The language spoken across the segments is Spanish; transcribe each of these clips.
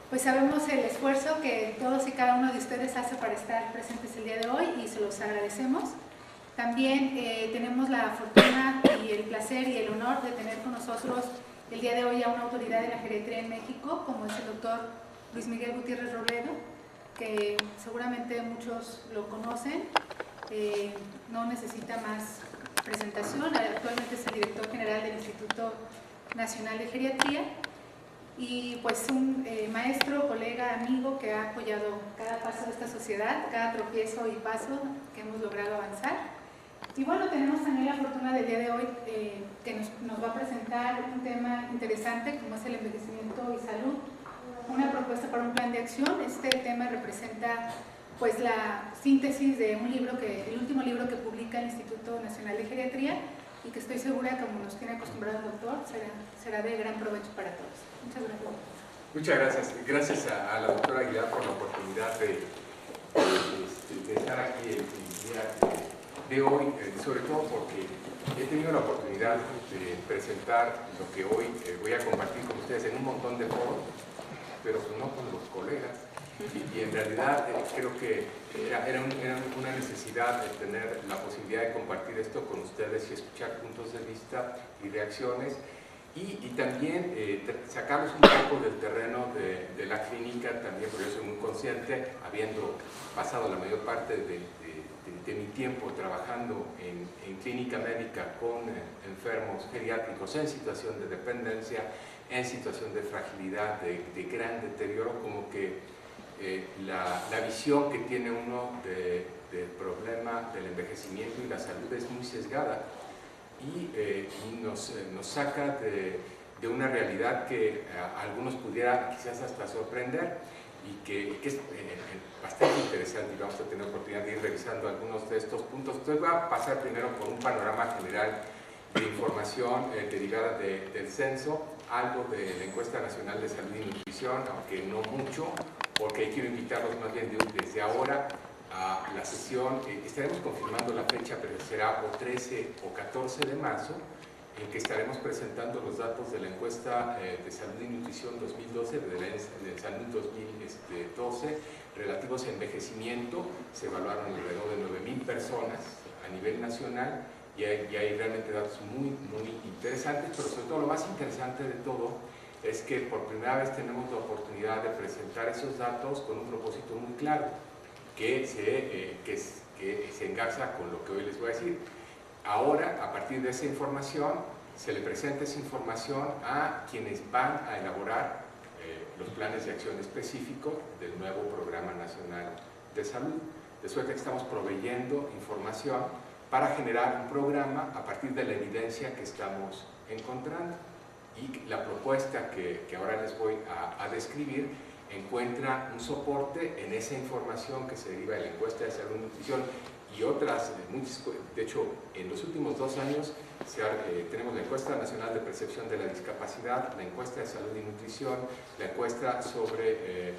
Pues sabemos el esfuerzo que todos y cada uno de ustedes hace para estar presentes el día de hoy y se los agradecemos. También tenemos la fortuna y el placer y el honor de tener con nosotros el día de hoy a una autoridad de la geriatría en México, como es el doctor Luis Miguel Gutiérrez Robledo, que seguramente muchos lo conocen, no necesita más presentación. Actualmente es el director general del Instituto Nacional de Geriatría y pues un maestro, colega, amigo que ha apoyado cada paso de esta sociedad, cada tropiezo y paso que hemos logrado avanzar. Y bueno, tenemos también la fortuna del día de hoy que nos va a presentar un tema interesante como es el envejecimiento y salud, una propuesta para un plan de acción. Este tema representa pues la síntesis de un libro el último libro que publica el Instituto Nacional de Geriatría y que estoy segura, como nos tiene acostumbrado el doctor, será de gran provecho para todos. Muchas gracias. Muchas gracias. Gracias a la doctora Aguilar por la oportunidad de estar aquí el día de hoy, sobre todo porque he tenido la oportunidad de presentar lo que hoy voy a compartir con ustedes en un montón de foros, pero no con los colegas. Y en realidad creo que era una necesidad de tener la posibilidad de compartir esto con ustedes y escuchar puntos de vista y reacciones y también sacarlos un poco del terreno de la clínica, también porque yo soy muy consciente, habiendo pasado la mayor parte de mi tiempo trabajando en clínica médica con enfermos geriátricos en situación de dependencia, en situación de fragilidad, de gran deterioro, como que la visión que tiene uno del problema del envejecimiento y la salud es muy sesgada y nos saca de una realidad que a algunos pudiera quizás hasta sorprender y que es bastante interesante, y vamos a tener oportunidad de ir revisando algunos de estos puntos. Entonces voy a pasar primero por un panorama general de información derivada del censo, algo de la Encuesta Nacional de Salud y Nutrición, aunque no mucho, porque quiero invitarlos más bien desde ahora a la sesión. Estaremos confirmando la fecha, pero será o 13 o 14 de marzo, en que estaremos presentando los datos de la encuesta de salud y nutrición 2012, de salud 2012, relativos a envejecimiento. Se evaluaron alrededor de 9,000 personas a nivel nacional y hay realmente datos muy interesantes, pero sobre todo lo más interesante de todo es que por primera vez tenemos la oportunidad de presentar esos datos con un propósito muy claro, que se engarza con lo que hoy les voy a decir. Ahora, a partir de esa información, se le presenta esa información a quienes van a elaborar los planes de acción específicos del nuevo Programa Nacional de Salud. De suerte que estamos proveyendo información para generar un programa a partir de la evidencia que estamos encontrando. Y la propuesta que ahora les voy a describir encuentra un soporte en esa información que se deriva de la encuesta de salud y nutrición y otras, de hecho, en los últimos 2 años tenemos la encuesta nacional de percepción de la discapacidad, la encuesta de salud y nutrición, la encuesta sobre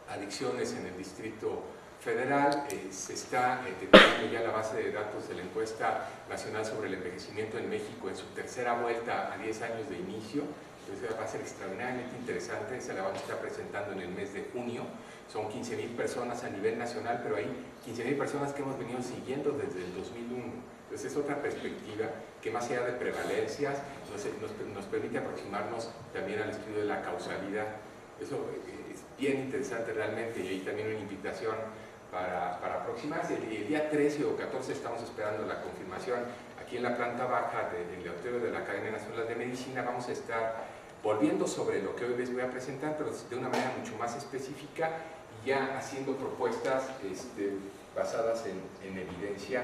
adicciones en el Distrito Federal, se está detectando ya la base de datos de la encuesta nacional sobre el envejecimiento en México en su tercera vuelta a 10 años de inicio. Entonces va a ser extraordinariamente interesante, se la vamos a estar presentando en el mes de junio. Son 15,000 personas a nivel nacional, pero hay 15,000 personas que hemos venido siguiendo desde el 2001. Entonces es otra perspectiva que más allá de prevalencias nos permite aproximarnos también al estudio de la causalidad. Eso es bien interesante realmente y hay también una invitación para aproximarse. El día 13 o 14 estamos esperando la confirmación aquí en la planta baja del auditorio de la Academia Nacional de Medicina. Vamos a estar volviendo sobre lo que hoy les voy a presentar, pero de una manera mucho más específica y ya haciendo propuestas basadas en evidencia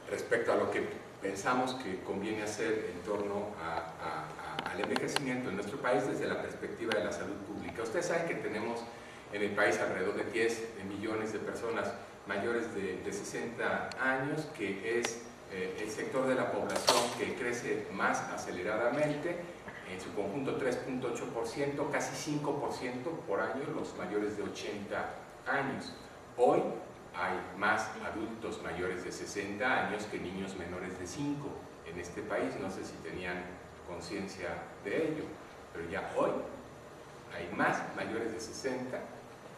respecto a lo que pensamos que conviene hacer en torno al envejecimiento en nuestro país desde la perspectiva de la salud pública. Ustedes saben que tenemos en el país alrededor de 10 millones de personas mayores de 60 años, que es el sector de la población que crece más aceleradamente, en su conjunto 3.8%, casi 5% por año los mayores de 80 años. Hoy hay más adultos mayores de 60 años que niños menores de 5 en este país. No sé si tenían conciencia de ello, pero ya hoy Hay más mayores de 60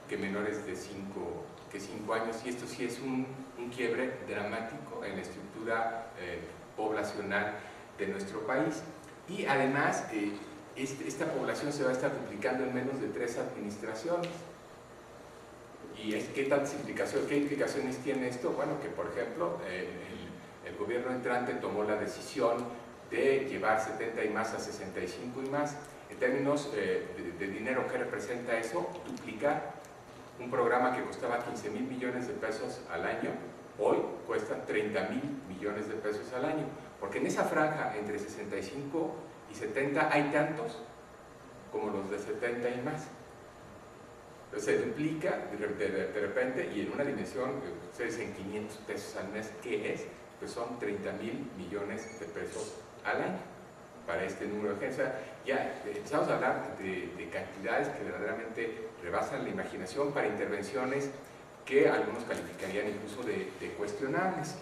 que menores de 5 años, y esto sí es un quiebre dramático en la estructura poblacional de nuestro país. Y además, esta población se va a estar duplicando en menos de 3 administraciones. ¿Y qué implicaciones tiene esto? Bueno, que por ejemplo, el gobierno entrante tomó la decisión de llevar 70 y más a 65 y más. En términos de dinero, ¿qué representa eso? Duplicar un programa que costaba 15,000 millones de pesos al año, hoy cuesta 30,000 millones de pesos al año, porque en esa franja entre 65 y 70 hay tantos como los de 70 y más. Entonces se duplica de repente, y en una dimensión, ustedes en 500 pesos al mes, ¿qué es? Pues son 30,000 millones de pesos al año para este número de gente. O sea, ya empezamos a hablar de cantidades que verdaderamente rebasan la imaginación para intervenciones que algunos calificarían incluso de cuestionables.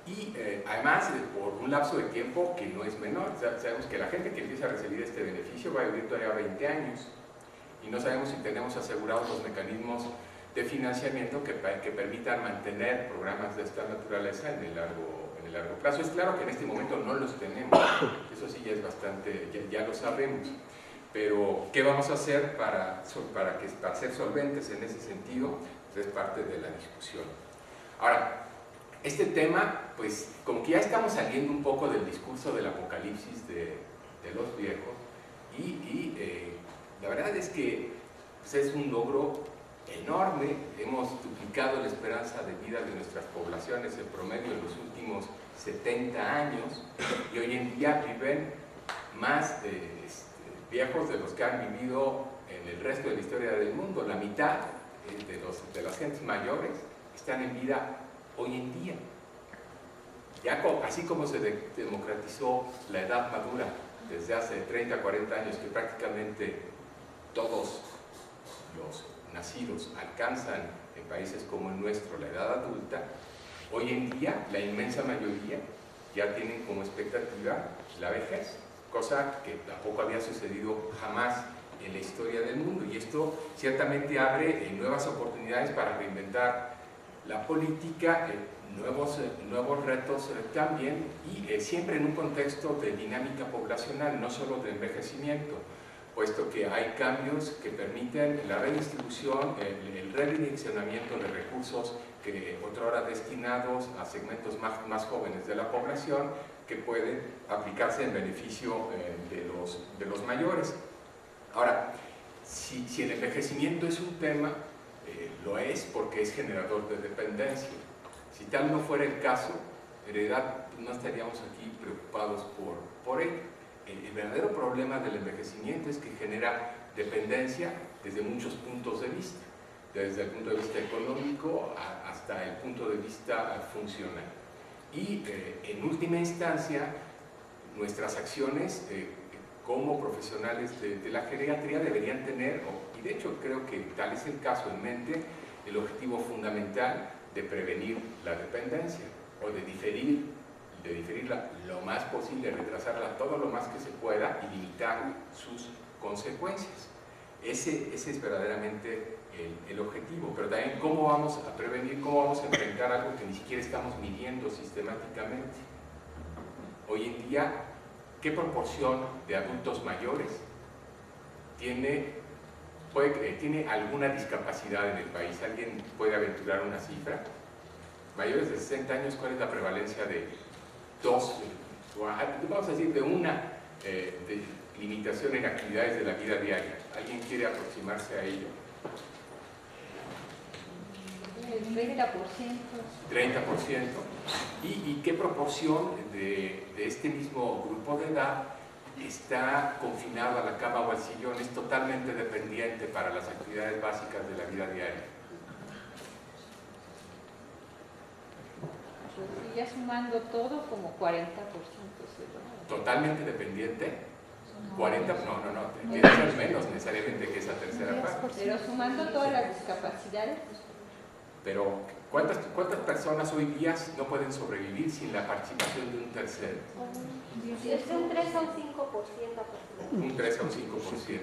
Y además, por un lapso de tiempo que no es menor. Sabemos que la gente que empieza a recibir este beneficio va a vivir todavía 20 años, y no sabemos si tenemos asegurados los mecanismos de financiamiento que permitan mantener programas de esta naturaleza en el largo plazo. Es claro que en este momento no los tenemos, eso sí ya es bastante, ya lo sabemos, pero ¿qué vamos a hacer para ser solventes en ese sentido? Pues es parte de la discusión. Ahora, este tema, pues como que ya estamos saliendo un poco del discurso del apocalipsis de los viejos, y la verdad es que pues, es un logro enorme. Hemos duplicado la esperanza de vida de nuestras poblaciones en promedio en los últimos 70 años, y hoy en día viven más viejos de los que han vivido en el resto de la historia del mundo. La mitad de las gentes mayores están en vida hoy en día. Ya así como se democratizó la edad madura desde hace 30, 40 años, que prácticamente todos los nacidos alcanzan en países como el nuestro la edad adulta, hoy en día la inmensa mayoría ya tienen como expectativa la vejez, cosa que tampoco había sucedido jamás en la historia del mundo, y esto ciertamente abre nuevas oportunidades para reinventar la política, nuevos retos también, y siempre en un contexto de dinámica poblacional, no solo de envejecimiento, puesto que hay cambios que permiten la redistribución, el redireccionamiento de recursos que otrora destinados a segmentos más jóvenes de la población, que pueden aplicarse en beneficio de los mayores. Ahora, si el envejecimiento es un tema, lo es porque es generador de dependencia. Si tal no fuera el caso, en realidad no estaríamos aquí preocupados por ello. El verdadero problema del envejecimiento es que genera dependencia desde muchos puntos de vista, desde el punto de vista económico hasta el punto de vista funcional. Y en última instancia, nuestras acciones como profesionales de la geriatría deberían tener, y de hecho creo que tal es el caso, en mente el objetivo fundamental de prevenir la dependencia o de diferirla lo más posible, retrasarla todo lo más que se pueda y limitar sus consecuencias. Ese es verdaderamente el objetivo, pero también cómo vamos a prevenir, cómo vamos a enfrentar algo que ni siquiera estamos midiendo sistemáticamente. Hoy en día, ¿qué proporción de adultos mayores tiene alguna discapacidad en el país? ¿Alguien puede aventurar una cifra? Mayores de 60 años, ¿cuál es la prevalencia de vamos a decir, de una de limitación en actividades de la vida diaria? ¿Alguien quiere aproximarse a ello? El 30%. 30%. ¿Y qué proporción de este mismo grupo de edad está confinado a la cama o al sillón? Es totalmente dependiente para las actividades básicas de la vida diaria. Pues ya sumando todo, como 40%. ¿Totalmente dependiente? 40, no, tiene que ser menos necesariamente que esa tercera parte. Pero sumando todas las discapacidades. Pero, ¿cuántas personas hoy día no pueden sobrevivir sin la participación de un tercero? Es un 3 a un 5% aproximadamente. Un 3 a un 5%.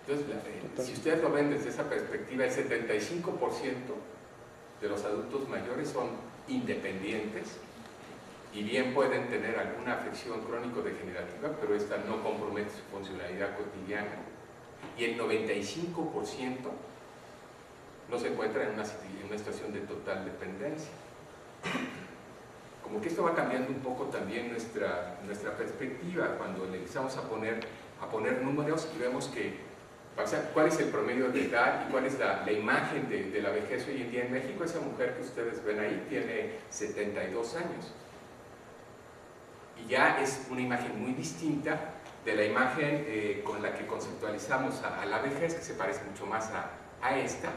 Entonces, si ustedes lo ven desde esa perspectiva, el 75% de los adultos mayores son independientes y bien pueden tener alguna afección crónico-degenerativa, pero esta no compromete su funcionalidad cotidiana. Y el 95% no se encuentra en una situación de total dependencia. Como que esto va cambiando un poco también nuestra perspectiva cuando le empezamos a poner números y vemos que, o sea, cuál es el promedio de edad y cuál es la imagen de la vejez hoy en día en México. Esa mujer que ustedes ven ahí tiene 72 años. Y ya es una imagen muy distinta de la imagen con la que conceptualizamos a la vejez, que se parece mucho más a esta,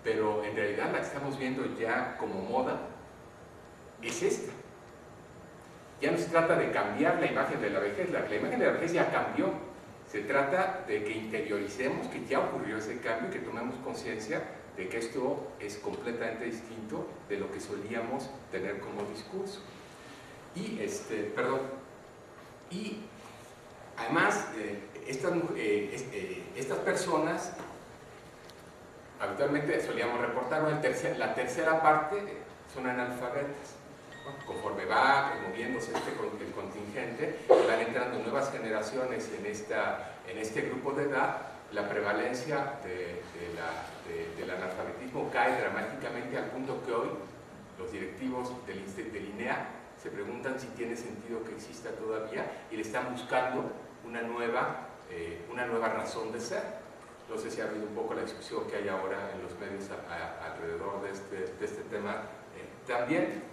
pero en realidad la que estamos viendo ya como moda es esta. Ya no se trata de cambiar la imagen de la vejez, la imagen de la vejez ya cambió. Se trata de que interioricemos que ya ocurrió ese cambio y que tomemos conciencia de que esto es completamente distinto de lo que solíamos tener como discurso. Y, y además, estas personas habitualmente solíamos reportar, ¿no? La tercera parte son analfabetas. Conforme va moviéndose el contingente, van entrando nuevas generaciones en este grupo de edad, la prevalencia del analfabetismo cae dramáticamente al punto que hoy los directivos del INEA se preguntan si tiene sentido que exista todavía y le están buscando una nueva razón de ser. No sé si ha habido un poco la discusión que hay ahora en los medios alrededor de este tema también.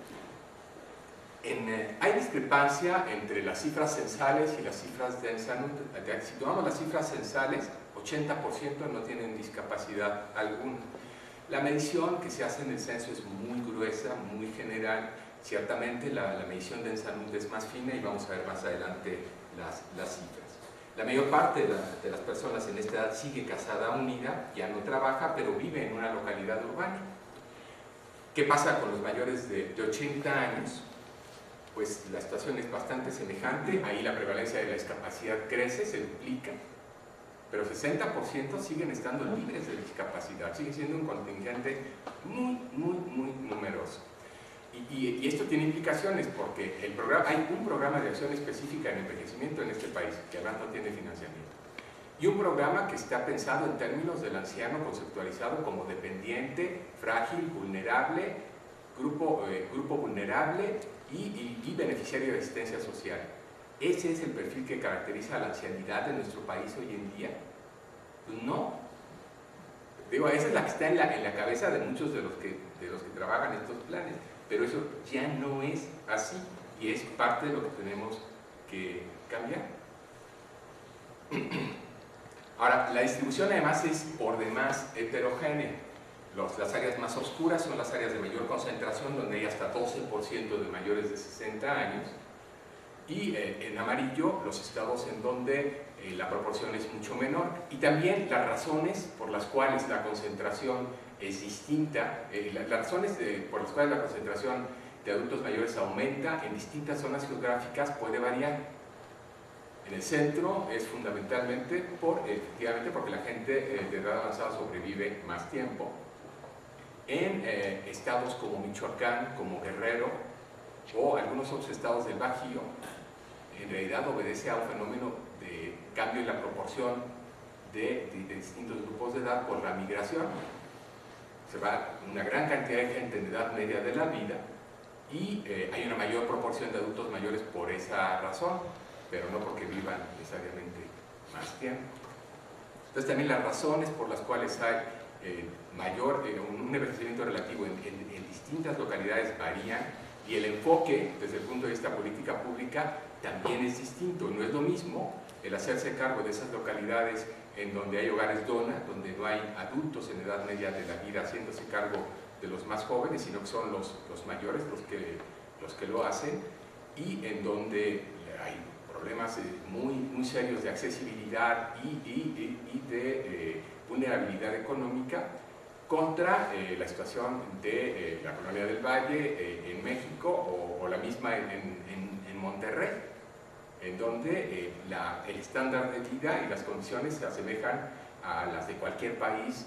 Hay discrepancia entre las cifras censales y las cifras de salud. Si tomamos las cifras censales, 80% no tienen discapacidad alguna. La medición que se hace en el censo es muy gruesa, muy general. Ciertamente la medición de salud es más fina y vamos a ver más adelante las cifras. La mayor parte de las personas en esta edad sigue casada unida, ya no trabaja, pero vive en una localidad urbana. ¿Qué pasa con los mayores de 80 años? Pues la situación es bastante semejante, ahí la prevalencia de la discapacidad crece, se duplica, pero 60% siguen estando libres de discapacidad, sigue siendo un contingente muy numeroso. Y esto tiene implicaciones porque hay un programa de acción específica en envejecimiento en este país, que además no tiene financiamiento, y un programa que está pensado en términos del anciano conceptualizado como dependiente, frágil, vulnerable, grupo vulnerable y beneficiario de asistencia social. ¿Ese es el perfil que caracteriza a la ancianidad de nuestro país hoy en día? Pues no. Digo, esa es la que está en la cabeza de muchos de los que trabajan estos planes, pero eso ya no es así y es parte de lo que tenemos que cambiar. Ahora, la distribución además es por demás heterogénea. Las áreas más oscuras son las áreas de mayor concentración, donde hay hasta 12% de mayores de 60 años, y en amarillo los estados en donde la proporción es mucho menor, y también las razones por las cuales la concentración es distinta, las razones por las cuales la concentración de adultos mayores aumenta en distintas zonas geográficas puede variar. En el centro es fundamentalmente efectivamente porque la gente de edad avanzada sobrevive más tiempo. En estados como Michoacán, como Guerrero o algunos otros estados del Bajío, en realidad obedece a un fenómeno de cambio en la proporción de distintos grupos de edad por la migración. Se va una gran cantidad de gente en edad media de la vida y hay una mayor proporción de adultos mayores por esa razón, pero no porque vivan necesariamente más tiempo. Entonces también las razones por las cuales hay un envejecimiento relativo en distintas localidades varían y el enfoque desde el punto de vista política pública también es distinto. No es lo mismo el hacerse cargo de esas localidades en donde hay hogares dona, donde no hay adultos en edad media de la vida haciéndose cargo de los más jóvenes, sino que son los mayores los que lo hacen, y en donde hay problemas muy serios de accesibilidad y de vulnerabilidad económica, contra la situación de la Colonia del Valle en México o la misma en Monterrey. en donde el estándar de vida y las condiciones se asemejan a las de cualquier país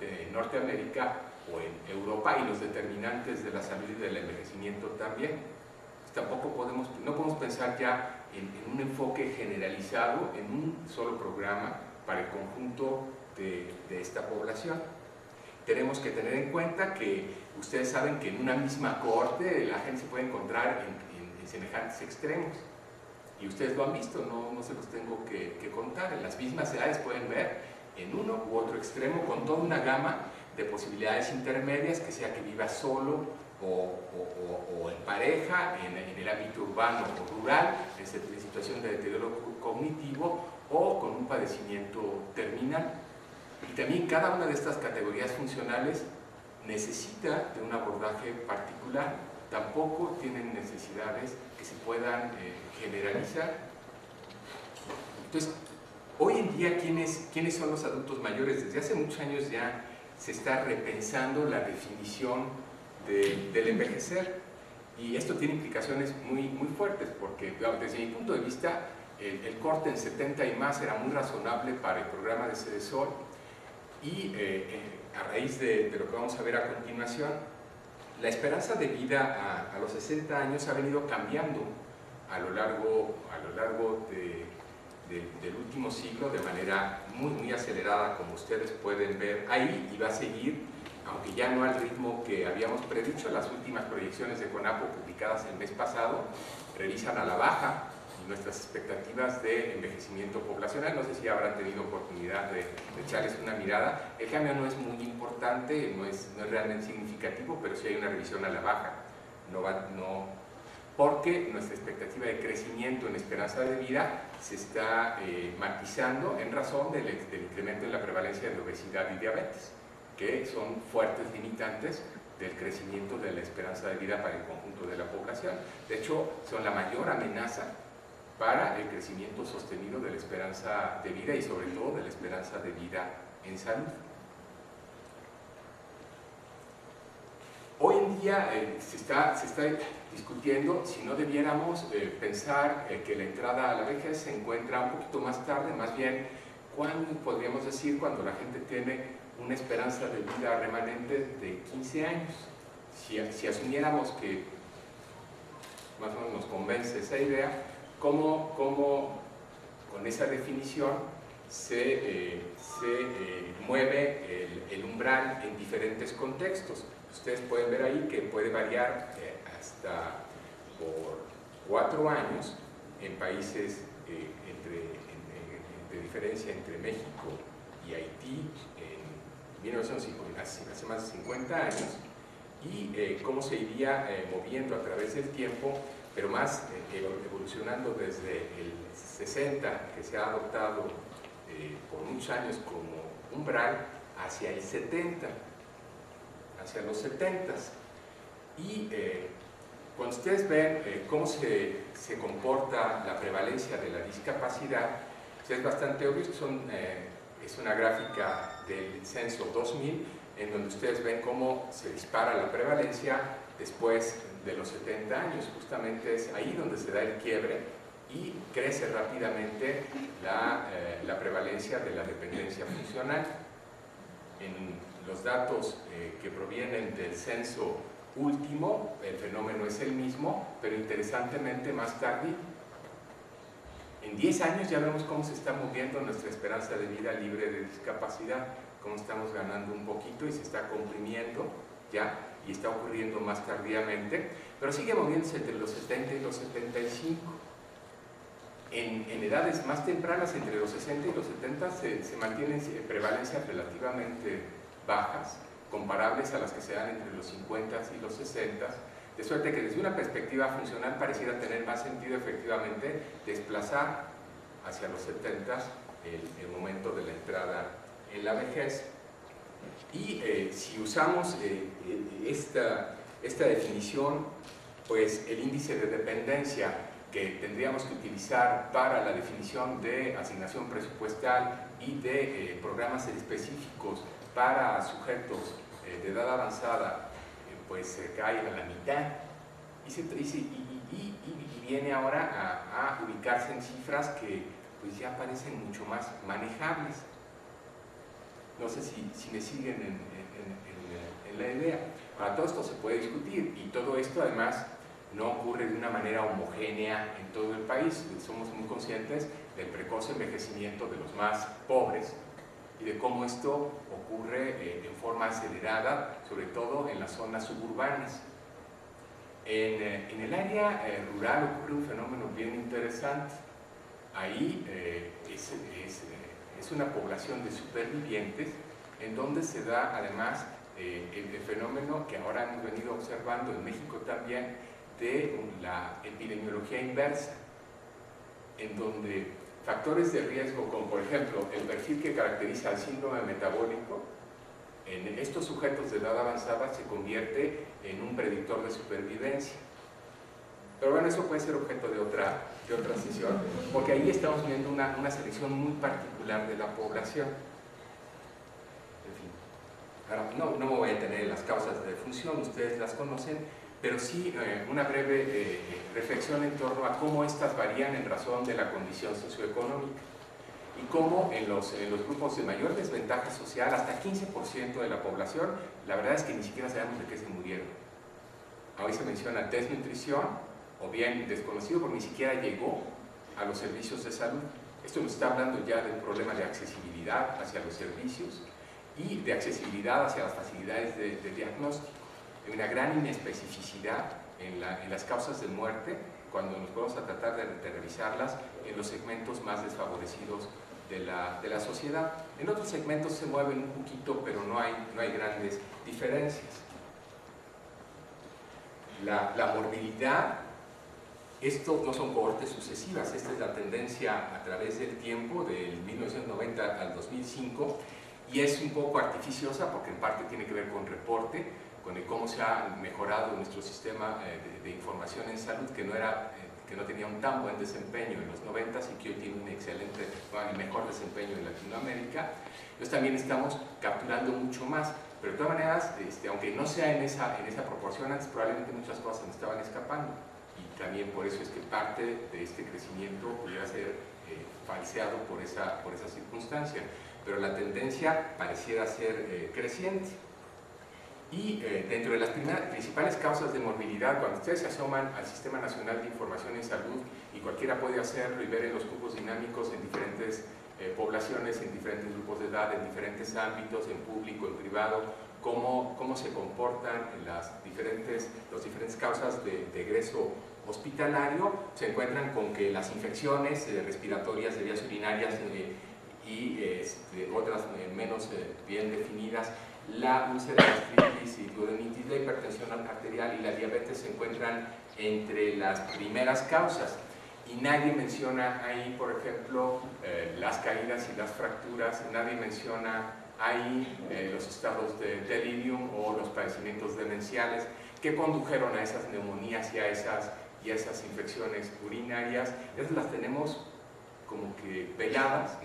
en Norteamérica o en Europa, y los determinantes de la salud y del envejecimiento también. Tampoco no podemos pensar ya en un enfoque generalizado, en un solo programa para el conjunto de esta población. Tenemos que tener en cuenta que ustedes saben que en una misma cohorte la gente se puede encontrar en semejantes extremos, y ustedes lo han visto, no se los tengo que contar. En las mismas edades pueden ver en uno u otro extremo, con toda una gama de posibilidades intermedias, que sea que viva solo o en pareja, en el ámbito urbano o rural, en situación de deterioro cognitivo o con un padecimiento terminal. Y también cada una de estas categorías funcionales necesita de un abordaje particular. Tampoco tienen necesidades que se puedan generalizar. Entonces, hoy en día, ¿quiénes son los adultos mayores? Desde hace muchos años ya se está repensando la definición del envejecer, y esto tiene implicaciones muy fuertes, porque desde mi punto de vista el corte en 70 y más era muy razonable para el programa de CDSOL, y a raíz de lo que vamos a ver a continuación, la esperanza de vida a los 60 años ha venido cambiando a lo largo del último siglo de manera muy acelerada, como ustedes pueden ver ahí, y va a seguir, aunque ya no al ritmo que habíamos predicho. Las últimas proyecciones de CONAPO publicadas el mes pasado revisan a la baja nuestras expectativas de envejecimiento poblacional. No sé si habrán tenido oportunidad de echarles una mirada. El cambio no es muy importante, no es realmente significativo, pero sí hay una revisión a la baja, porque nuestra expectativa de crecimiento en esperanza de vida se está matizando en razón del incremento en la prevalencia de obesidad y diabetes, que son fuertes limitantes del crecimiento de la esperanza de vida para el conjunto de la población. De hecho, son la mayor amenaza para el crecimiento sostenido de la esperanza de vida, y sobre todo de la esperanza de vida en salud. Hoy en día se está discutiendo si no debiéramos pensar que la entrada a la vejez se encuentra un poquito más tarde, más bien, ¿cuándo podríamos decir cuando la gente tiene una esperanza de vida remanente de 15 años? Si asumiéramos que más o menos nos convence esa idea, ¿cómo con esa definición se mueve el umbral en diferentes contextos? Ustedes pueden ver ahí que puede variar hasta por 4 años en países de diferencia entre México y Haití en 1950, hace más de 50 años, y cómo se iría moviendo a través del tiempo, pero más evolucionando desde el 60, que se ha adoptado por muchos años como umbral, hacia el 70, hacia los 70. Y cuando ustedes ven cómo se comporta la prevalencia de la discapacidad, pues es bastante obvio. Es una gráfica del censo 2000, en donde ustedes ven cómo se dispara la prevalencia después de los 70 años. Justamente es ahí donde se da el quiebre y crece rápidamente la prevalencia de la dependencia funcional. En los datos que provienen del censo último, el fenómeno es el mismo, pero interesantemente más tardío. En 10 años ya vemos cómo se está moviendo nuestra esperanza de vida libre de discapacidad, cómo estamos ganando un poquito y se está comprimiendo ya, y está ocurriendo más tardíamente, pero sigue moviéndose entre los 70 y los 75. En edades más tempranas, entre los 60 y los 70, se mantienen prevalencias relativamente bajas, comparables a las que se dan entre los 50 y los 60, de suerte que desde una perspectiva funcional pareciera tener más sentido efectivamente desplazar hacia los 70 el momento de la entrada en la vejez. Y si usamos esta definición, pues el índice de dependencia que tendríamos que utilizar para la definición de asignación presupuestal y de programas específicos para sujetos de edad avanzada, pues se cae a la mitad, y viene ahora a ubicarse en cifras que pues ya parecen mucho más manejables. No sé si me siguen en la idea. Ahora, todo esto se puede discutir y todo esto además no ocurre de una manera homogénea en todo el país. Somos muy conscientes del precoz envejecimiento de los más pobres y de cómo esto ocurre en forma acelerada, sobre todo en las zonas suburbanas. En el área rural ocurre un fenómeno bien interesante. Ahí es una población de supervivientes en donde se da además el fenómeno que ahora hemos venido observando en México también de la epidemiología inversa, en donde factores de riesgo como por ejemplo el perfil que caracteriza el síndrome metabólico en estos sujetos de edad avanzada se convierte en un predictor de supervivencia. Pero bueno, eso puede ser objeto de otra sesión, porque ahí estamos viendo una selección muy particular de la población. En fin, ahora no me voy a detener en las causas de defunción, ustedes las conocen, pero sí una breve reflexión en torno a cómo estas varían en razón de la condición socioeconómica y cómo en los grupos de mayor desventaja social, hasta 15% de la población, la verdad es que ni siquiera sabemos de qué se murieron. Hoy se menciona desnutrición, o bien desconocido porque ni siquiera llegó a los servicios de salud. Esto nos está hablando ya del problema de accesibilidad hacia los servicios y de accesibilidad hacia las facilidades de diagnóstico. Hay una gran inespecificidad en las causas de muerte cuando nos vamos a tratar de revisarlas en los segmentos más desfavorecidos de la sociedad. En otros segmentos se mueven un poquito, pero no hay grandes diferencias. La morbilidad, esto no son cohortes sucesivas, esta es la tendencia a través del tiempo, del 1990 al 2005, y es un poco artificiosa porque en parte tiene que ver con reporte, con cómo se ha mejorado nuestro sistema de información en salud, que no tenía un tan buen desempeño en los 90 y que hoy tiene un excelente, el mejor desempeño en Latinoamérica. Entonces también estamos capturando mucho más, pero de todas maneras, aunque no sea en esa proporción, antes probablemente muchas cosas nos estaban escapando. Y también por eso es que parte de este crecimiento pudiera ser falseado por esa circunstancia, pero la tendencia pareciera ser creciente. Y dentro de las principales causas de morbilidad, cuando ustedes se asoman al Sistema Nacional de Información en Salud, y cualquiera puede hacerlo y ver en los grupos dinámicos en diferentes poblaciones, en diferentes grupos de edad, en diferentes ámbitos, en público, en privado, cómo se comportan las diferentes causas de egreso hospitalario, se encuentran con que las infecciones respiratorias de vías urinarias y otras menos bien definidas, la úlcera gastritis y duodenitis, la hipertensión arterial y la diabetes se encuentran entre las primeras causas. Y nadie menciona ahí, por ejemplo, las caídas y las fracturas, nadie menciona ahí los estados de delirium o los padecimientos demenciales que condujeron a esas neumonías y a esas infecciones urinarias. Esas las tenemos como que veladas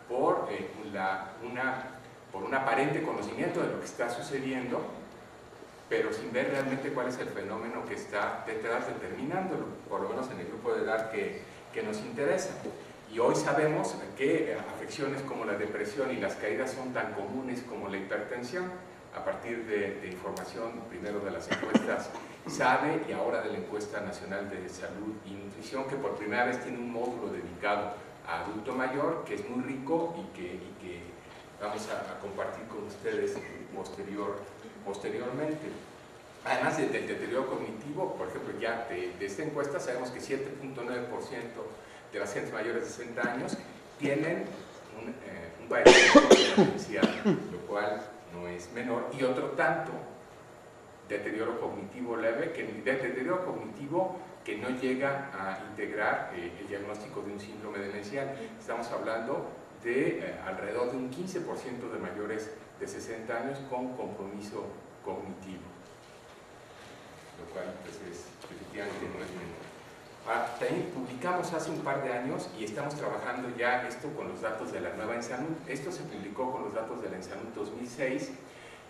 por un aparente conocimiento de lo que está sucediendo, pero sin ver realmente cuál es el fenómeno que está detrás determinándolo, por lo menos en el grupo de edad que nos interesa. Y hoy sabemos que afecciones como la depresión y las caídas son tan comunes como la hipertensión, a partir de información primero de las encuestas SABE y ahora de la Encuesta Nacional de Salud y Nutrición, que por primera vez tiene un módulo dedicado a adulto mayor, que es muy rico y que vamos a compartir con ustedes posteriormente. Además del deterioro cognitivo, por ejemplo, ya de esta encuesta sabemos que 7.9% de las gentes mayores de 60 años tienen un padecimiento demencial, lo cual no es menor, y otro tanto deterioro cognitivo leve, deterioro cognitivo que no llega a integrar el diagnóstico de un síndrome demencial. Estamos hablando de alrededor de un 15% de mayores de 60 años con compromiso cognitivo, lo cual pues, efectivamente no es menor. También publicamos hace un par de años y estamos trabajando ya esto con los datos de la nueva ENSANUD. Esto se publicó con los datos de la ENSANUD 2006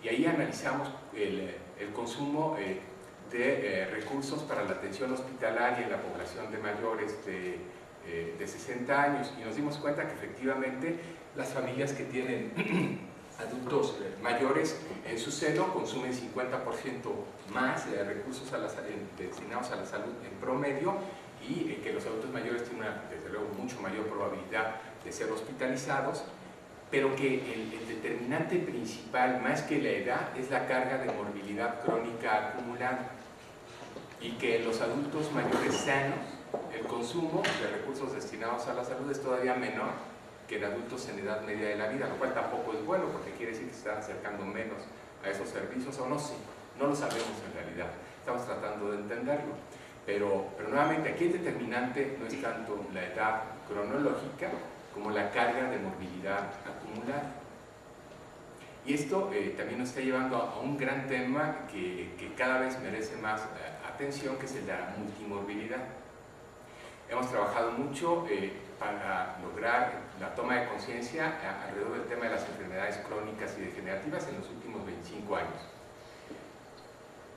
y ahí analizamos el consumo de recursos para la atención hospitalaria en la población de mayores de 60 años, y nos dimos cuenta que efectivamente las familias que tienen adultos mayores en su seno consumen 50% más de recursos destinados a la salud en promedio, y que los adultos mayores tienen desde luego mucho mayor probabilidad de ser hospitalizados, pero que el determinante principal, más que la edad, es la carga de morbilidad crónica acumulada, y que en los adultos mayores sanos el consumo de recursos destinados a la salud es todavía menor que en adultos en edad media de la vida, lo cual tampoco es bueno, porque quiere decir que se están acercando menos a esos servicios, o no sé, no lo sabemos en realidad, estamos tratando de entenderlo. Pero nuevamente, aquí el determinante no es tanto la edad cronológica como la carga de morbilidad acumulada. Y esto también nos está llevando a un gran tema que cada vez merece más atención, que es el de la multimorbilidad. Hemos trabajado mucho para lograr la toma de conciencia alrededor del tema de las enfermedades crónicas y degenerativas en los últimos 25 años.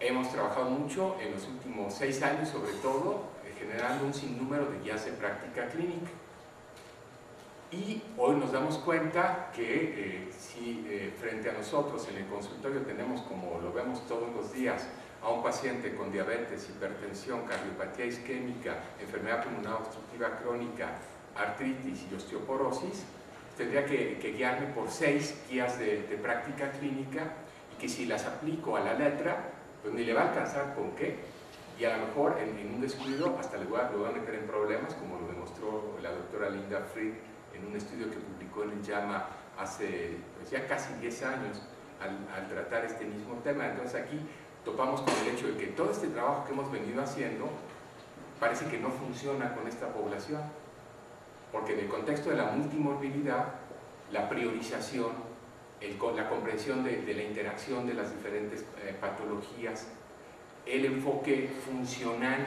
Hemos trabajado mucho en los últimos 6 años, sobre todo, generando un sinnúmero de guías de práctica clínica. Y hoy nos damos cuenta que si frente a nosotros en el consultorio tenemos, como lo vemos todos los días, a un paciente con diabetes, hipertensión, cardiopatía isquémica, enfermedad pulmonar obstructiva crónica, artritis y osteoporosis, tendría que guiarme por 6 guías de práctica clínica, y que si las aplico a la letra, pues ni le va a alcanzar con qué, y a lo mejor en un descuido hasta lo voy a meter en problemas, como lo demostró la doctora Linda Fried en un estudio que publicó en el JAMA hace pues ya casi 10 años al tratar este mismo tema. Entonces aquí topamos con el hecho de que todo este trabajo que hemos venido haciendo parece que no funciona con esta población, porque en el contexto de la multimorbilidad, la priorización, la comprensión de la interacción de las diferentes patologías, el enfoque funcional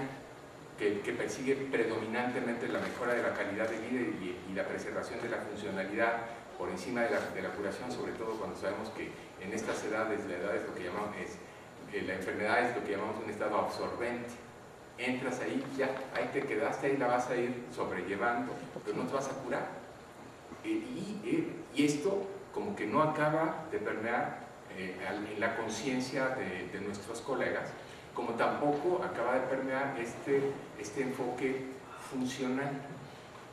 que persigue predominantemente la mejora de la calidad de vida y la preservación de la funcionalidad por encima de la curación, sobre todo cuando sabemos que en estas edades, la edad es lo que llamamos, la enfermedad es lo que llamamos un estado absorbente. Entras ahí, ya, ahí te quedaste, ahí la vas a ir sobrellevando, pero no te vas a curar. Y esto como que no acaba de permear en la conciencia de nuestros colegas, como tampoco acaba de permear este enfoque funcional.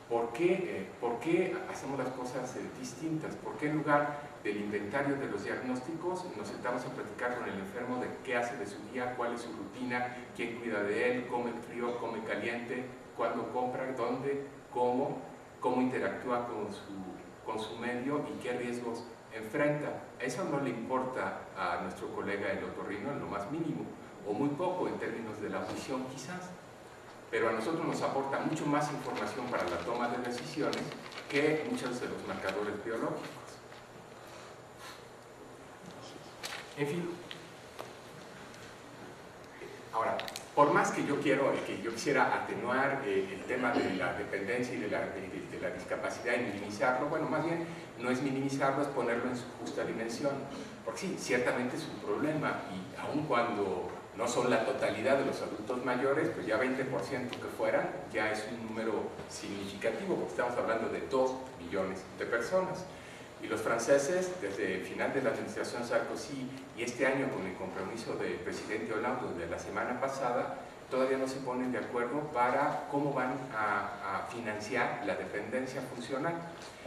¿Por qué hacemos las cosas distintas? ¿Por qué en lugar del inventario de los diagnósticos nos sentamos a platicar con el enfermo de qué hace de su día, cuál es su rutina, quién cuida de él, come frío, come caliente, cuándo compra, dónde, cómo interactúa con su medio y qué riesgos enfrenta? Eso no le importa a nuestro colega el otorrino en lo más mínimo, o muy poco en términos de la audición quizás, pero a nosotros nos aporta mucho más información para la toma de decisiones que muchos de los marcadores biológicos. En fin, ahora, por más que yo quisiera atenuar el tema de la dependencia y de la discapacidad y minimizarlo, bueno, más bien no es minimizarlo, es ponerlo en su justa dimensión, porque sí, ciertamente es un problema, y aun cuando no son la totalidad de los adultos mayores, pues ya 20% que fueran, ya es un número significativo, porque estamos hablando de 2 millones de personas. Y los franceses, desde el final de la administración Sarkozy y este año con el compromiso del presidente Hollande de la semana pasada, todavía no se ponen de acuerdo para cómo van a financiar la dependencia funcional.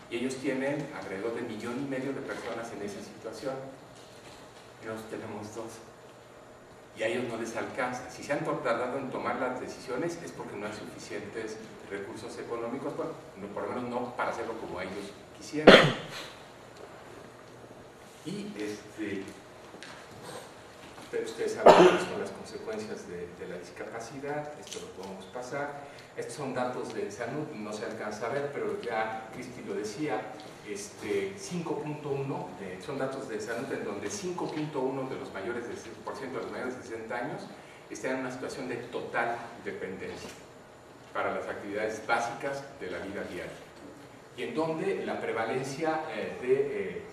Y ellos tienen alrededor de 1,5 millones de personas en esa situación. Y nosotros tenemos 2. Y a ellos no les alcanza. Si se han tardado en tomar las decisiones es porque no hay suficientes recursos económicos, bueno, por lo menos no para hacerlo como ellos quisieran. Y ustedes saben cuáles son las consecuencias de la discapacidad, esto lo podemos pasar. Estos son datos de salud, no se alcanza a ver, pero ya Cristi lo decía, 5.1 son datos de salud en donde 5.1% de los mayores de 60 años están en una situación de total dependencia para las actividades básicas de la vida diaria, y en donde la prevalencia de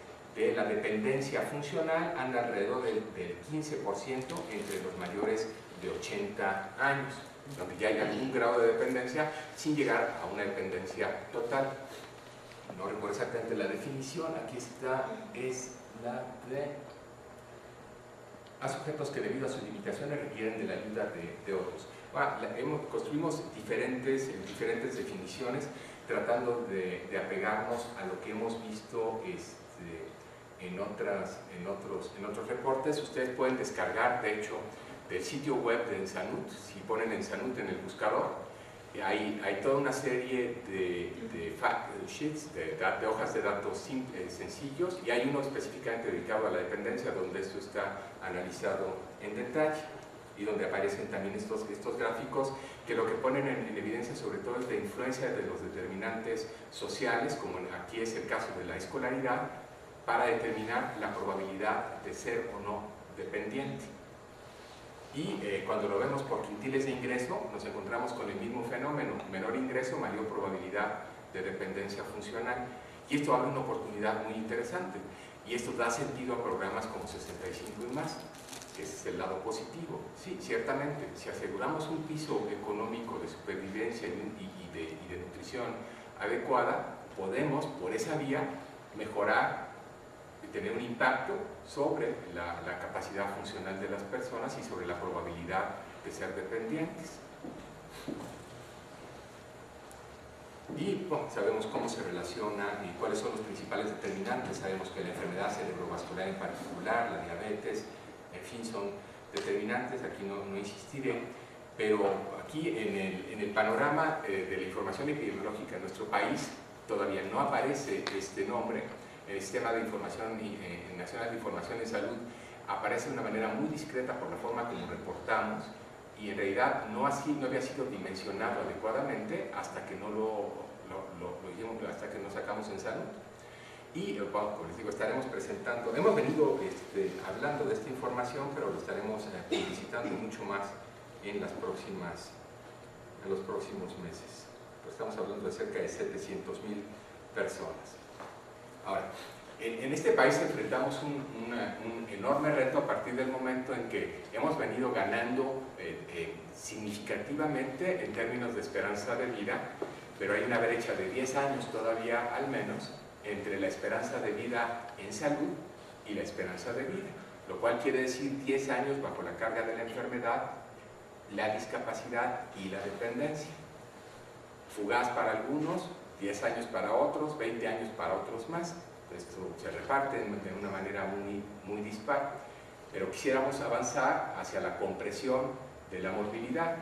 la dependencia funcional anda alrededor del 15% entre los mayores de 80 años, donde ya hay algún grado de dependencia sin llegar a una dependencia total. No recuerdo exactamente la definición, aquí está, es la de a sujetos que debido a sus limitaciones requieren de la ayuda de otros. Construimos diferentes definiciones tratando de apegarnos a lo que hemos visto en otros reportes. Ustedes pueden descargar, de hecho, del sitio web de Ensanut. Si ponen Ensanut en el buscador, hay toda una serie de fact sheets, de hojas de datos sencillos, y hay uno específicamente dedicado a la dependencia, donde esto está analizado en detalle y donde aparecen también estos gráficos que lo que ponen en evidencia sobre todo es la influencia de los determinantes sociales, como aquí es el caso de la escolaridad, para determinar la probabilidad de ser o no dependiente. Y cuando lo vemos por quintiles de ingreso, nos encontramos con el mismo fenómeno: menor ingreso, mayor probabilidad de dependencia funcional. Y esto abre una oportunidad muy interesante. Y esto da sentido a programas como 65 y más, que es el lado positivo. Sí, ciertamente, si aseguramos un piso económico de supervivencia y de nutrición adecuada, podemos, por esa vía, mejorar, tener un impacto sobre la capacidad funcional de las personas y sobre la probabilidad de ser dependientes. Y bueno, sabemos cómo se relaciona y cuáles son los principales determinantes. Sabemos que la enfermedad cerebrovascular en particular, la diabetes, en fin, son determinantes. Aquí no insistiré, pero aquí en el panorama de la información epidemiológica en nuestro país todavía no aparece este nombre. El Sistema de Información Nacional de Información en Salud aparece de una manera muy discreta por la forma como reportamos, y en realidad no había sido dimensionado adecuadamente hasta que hasta que nos sacamos en salud. Y bueno, como les digo, estaremos presentando, hemos venido hablando de esta información, pero lo estaremos publicitando mucho más en los próximos meses. Pues estamos hablando de cerca de 700,000 personas. Ahora, en este país enfrentamos un enorme reto a partir del momento en que hemos venido ganando significativamente en términos de esperanza de vida, pero hay una brecha de 10 años todavía al menos entre la esperanza de vida en salud y la esperanza de vida, lo cual quiere decir 10 años bajo la carga de la enfermedad, la discapacidad y la dependencia. Fugaz para algunos, 10 años para otros, 20 años para otros más. Esto se reparte de una manera muy dispar, pero quisiéramos avanzar hacia la compresión de la morbilidad.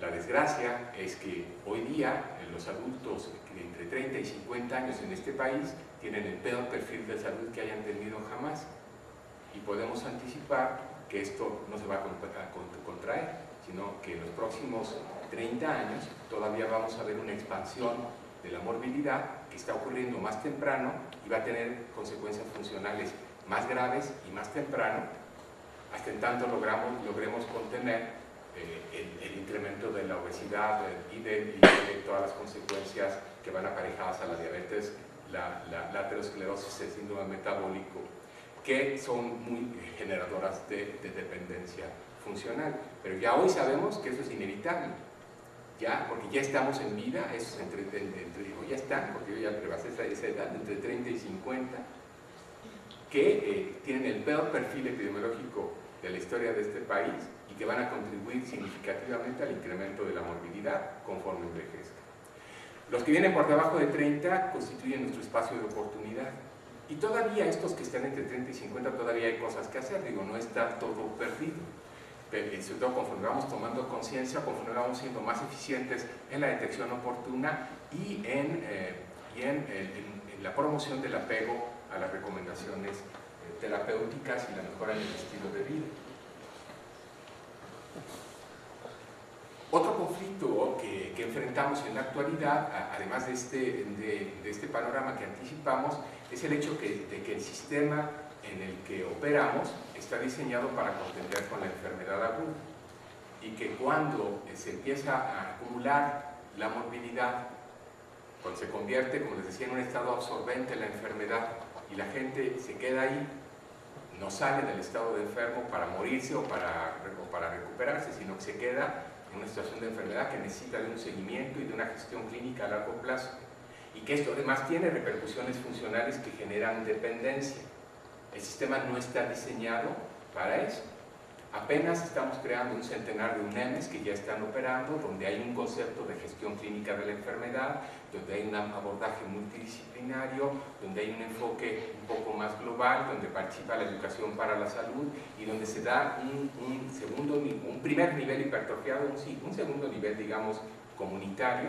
La desgracia es que hoy día los adultos de entre 30 y 50 años en este país tienen el peor perfil de salud que hayan tenido jamás, y podemos anticipar que esto no se va a contraer, sino que en los próximos 30 años todavía vamos a ver una expansión de la morbilidad que está ocurriendo más temprano y va a tener consecuencias funcionales más graves y más temprano, hasta en tanto logremos contener el incremento de la obesidad y de todas las consecuencias que van aparejadas a la diabetes, la aterosclerosis, el síndrome metabólico, que son muy generadoras de dependencia funcional. Pero ya hoy sabemos que eso es inevitable. Ya, porque ya estamos en vida, eso ya están, porque yo ya rebasé esa edad, entre 30 y 50, que tienen el peor perfil epidemiológico de la historia de este país y que van a contribuir significativamente al incremento de la morbilidad conforme envejezca. Los que vienen por debajo de 30 constituyen nuestro espacio de oportunidad. Y todavía estos que están entre 30 y 50 todavía hay cosas que hacer, digo, no está todo perdido. Sobre todo conforme vamos tomando conciencia, conforme vamos siendo más eficientes en la detección oportuna y en la promoción del apego a las recomendaciones terapéuticas y la mejora en el estilo de vida. Otro conflicto que enfrentamos en la actualidad, además de este panorama que anticipamos, es el hecho de que el sistema en el que operamos está diseñado para contender con la enfermedad aguda, y que cuando se empieza a acumular la morbilidad, cuando se convierte, como les decía, en un estado absorbente la enfermedad y la gente se queda ahí, no sale del estado de enfermo para morirse o para recuperarse, sino que se queda en una situación de enfermedad que necesita de un seguimiento y de una gestión clínica a largo plazo. Y que esto además tiene repercusiones funcionales que generan dependencia. El sistema no está diseñado para eso. Apenas estamos creando un centenar de UNEMs que ya están operando, donde hay un concepto de gestión clínica de la enfermedad, donde hay un abordaje multidisciplinario, donde hay un enfoque un poco más global, donde participa la educación para la salud y donde se da un primer nivel hipertrofiado, un segundo nivel, digamos, comunitario,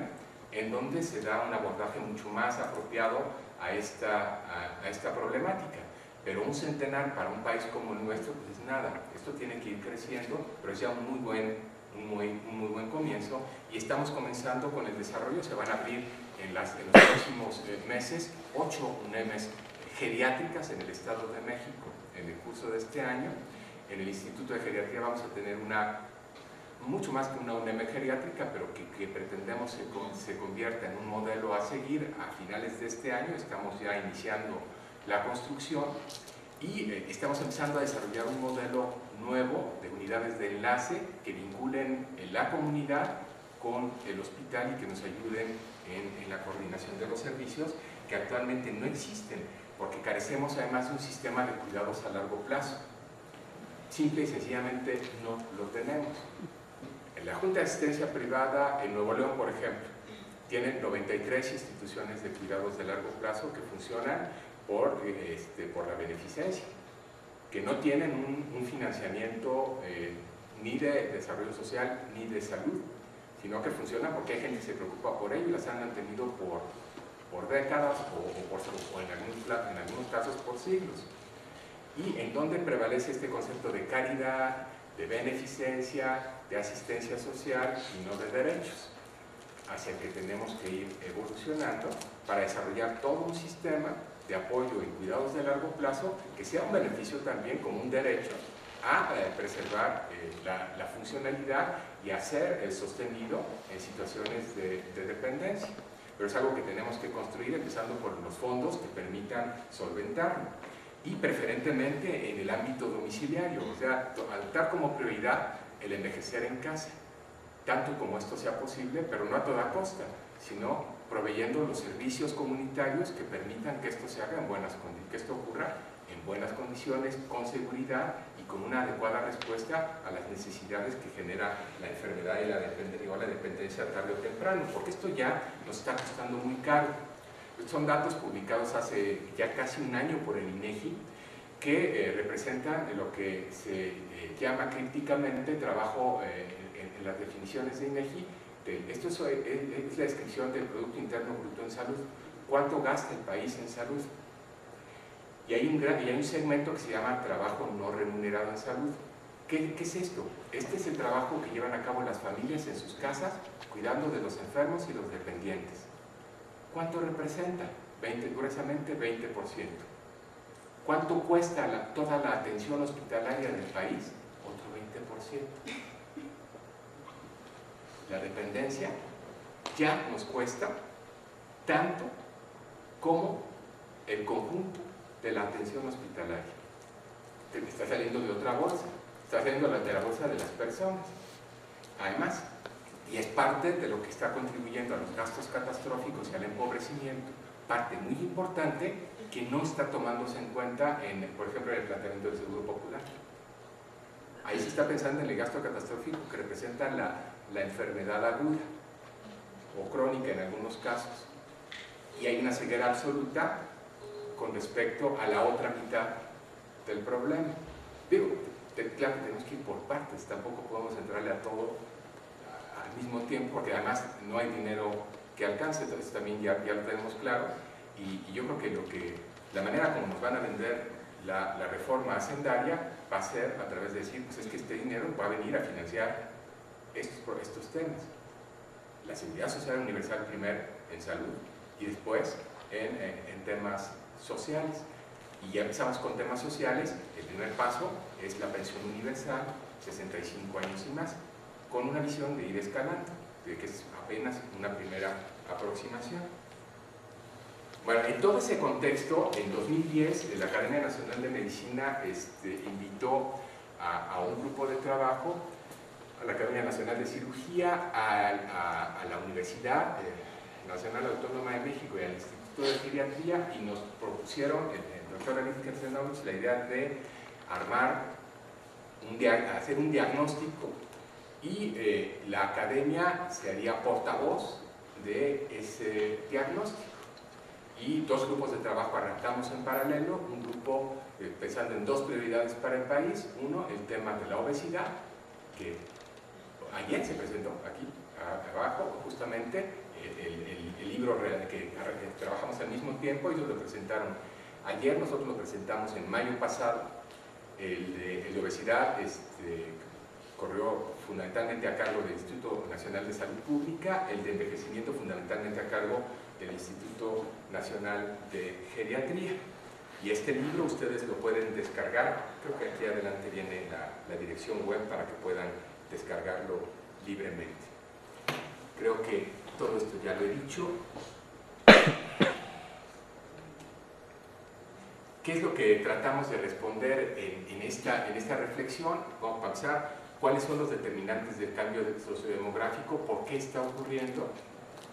en donde se da un abordaje mucho más apropiado a esta problemática. Pero un centenar para un país como el nuestro, pues es nada. Esto tiene que ir creciendo, pero es ya un muy buen comienzo. Y estamos comenzando con el desarrollo. Se van a abrir en los próximos meses 8 UNEMs geriátricas en el Estado de México. En el curso de este año, en el Instituto de Geriatría vamos a tener mucho más que una UNEM geriátrica, pero que pretendemos se convierta en un modelo a seguir a finales de este año. Estamos ya iniciando la construcción y estamos empezando a desarrollar un modelo nuevo de unidades de enlace que vinculen la comunidad con el hospital y que nos ayuden en la coordinación de los servicios que actualmente no existen, porque carecemos además de un sistema de cuidados a largo plazo. Simple y sencillamente no lo tenemos. En la Junta de Asistencia Privada en Nuevo León, por ejemplo, tienen 93 instituciones de cuidados de largo plazo que funcionan por la beneficencia, que no tienen un financiamiento ni de desarrollo social ni de salud, sino que funcionan porque hay gente que se preocupa por ello y las han mantenido por décadas o en algunos casos por siglos. Y en donde prevalece este concepto de caridad, de beneficencia, de asistencia social y no de derechos, hacia el que tenemos que ir evolucionando para desarrollar todo un sistema de apoyo y cuidados de largo plazo que sea un beneficio también como un derecho a preservar la funcionalidad y a ser sostenido en situaciones de dependencia. Pero es algo que tenemos que construir empezando por los fondos que permitan solventarlo y preferentemente en el ámbito domiciliario, o sea, adoptar como prioridad el envejecer en casa, tanto como esto sea posible, pero no a toda costa, sino proveyendo los servicios comunitarios que permitan que esto se haga que esto ocurra en buenas condiciones, con seguridad y con una adecuada respuesta a las necesidades que genera la enfermedad y la dependencia tarde o temprano, porque esto ya nos está costando muy caro. Son datos publicados hace ya casi un año por el INEGI que representan lo que se llama críticamente trabajo en las definiciones de INEGI. Esto es la descripción del Producto Interno Bruto en salud. ¿Cuánto gasta el país en salud? Y hay un segmento que se llama trabajo no remunerado en salud. ¿Qué es esto? Este es el trabajo que llevan a cabo las familias en sus casas, cuidando de los enfermos y los dependientes. ¿Cuánto representa? Gruesamente 20%. ¿Cuánto cuesta toda la atención hospitalaria del país? Otro 20%. La dependencia ya nos cuesta tanto como el conjunto de la atención hospitalaria. Está saliendo de otra bolsa, está saliendo de la bolsa de las personas. Además, y es parte de lo que está contribuyendo a los gastos catastróficos y al empobrecimiento, parte muy importante que no está tomándose en cuenta, por ejemplo, en el planteamiento del Seguro Popular. Ahí se está pensando en el gasto catastrófico que representa la enfermedad aguda o crónica en algunos casos. Y hay una ceguera absoluta con respecto a la otra mitad del problema. Digo, claro que tenemos que ir por partes, tampoco podemos entrarle a todo al mismo tiempo, porque además no hay dinero que alcance, entonces también ya lo tenemos claro. Y yo creo que la manera como nos van a vender la reforma hacendaria va a ser a través de decir, pues es que este dinero va a venir a financiar estos temas. La seguridad social universal primero en salud y después en temas sociales. Y ya empezamos con temas sociales. El primer paso es la pensión universal, 65 años y más, con una visión de ir escalando, de que es apenas una primera aproximación. Bueno, en todo ese contexto, en 2010, la Academia Nacional de Medicina invitó a un grupo de trabajo, a la Academia Nacional de Cirugía, a la Universidad Nacional Autónoma de México y al Instituto de Geriatría, y nos propusieron, el doctor David Kersenovich, la idea de hacer un diagnóstico, y la academia se haría portavoz de ese diagnóstico. Y dos grupos de trabajo arrancamos en paralelo, un grupo pensando en dos prioridades para el país. Uno, el tema de la obesidad, que ayer se presentó aquí abajo, justamente el libro que trabajamos al mismo tiempo. Ellos lo presentaron ayer, nosotros lo presentamos en mayo pasado. El de obesidad corrió fundamentalmente a cargo del Instituto Nacional de Salud Pública, el de envejecimiento fundamentalmente a cargo del Instituto Nacional de Geriatría. Y este libro ustedes lo pueden descargar, creo que aquí adelante viene la dirección web para que puedan descargarlo libremente. Creo que todo esto ya lo he dicho. ¿Qué es lo que tratamos de responder en esta reflexión? Vamos a pensar cuáles son los determinantes del cambio sociodemográfico, por qué está ocurriendo,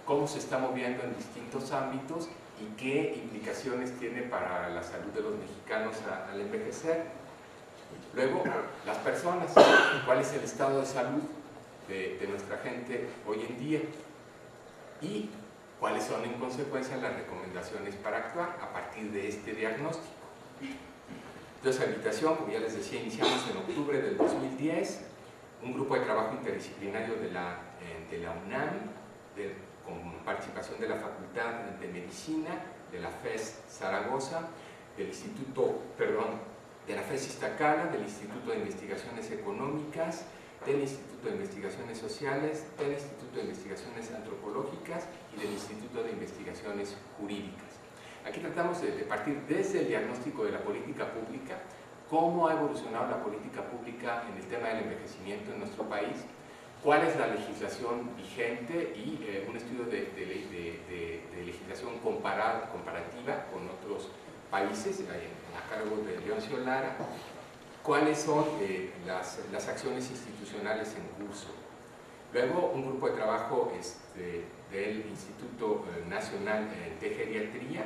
cómo se está moviendo en distintos ámbitos y qué implicaciones tiene para la salud de los mexicanos al envejecer. Luego, las personas, cuál es el estado de salud de nuestra gente hoy en día y cuáles son en consecuencia las recomendaciones para actuar a partir de este diagnóstico. Entonces, la invitación, como ya les decía, iniciamos en octubre del 2010, un grupo de trabajo interdisciplinario de la UNAM, con participación de la Facultad de Medicina, de la FES Zaragoza, de la FES Iztacala, del Instituto de Investigaciones Económicas, del Instituto de Investigaciones Sociales, del Instituto de Investigaciones Antropológicas y del Instituto de Investigaciones Jurídicas. Aquí tratamos de partir desde el diagnóstico de la política pública, cómo ha evolucionado la política pública en el tema del envejecimiento en nuestro país, cuál es la legislación vigente y un estudio de legislación comparativa con otros países a cargo de Leoncio Lara, cuáles son las acciones institucionales en curso. Luego, un grupo de trabajo del Instituto Nacional de Geriatría,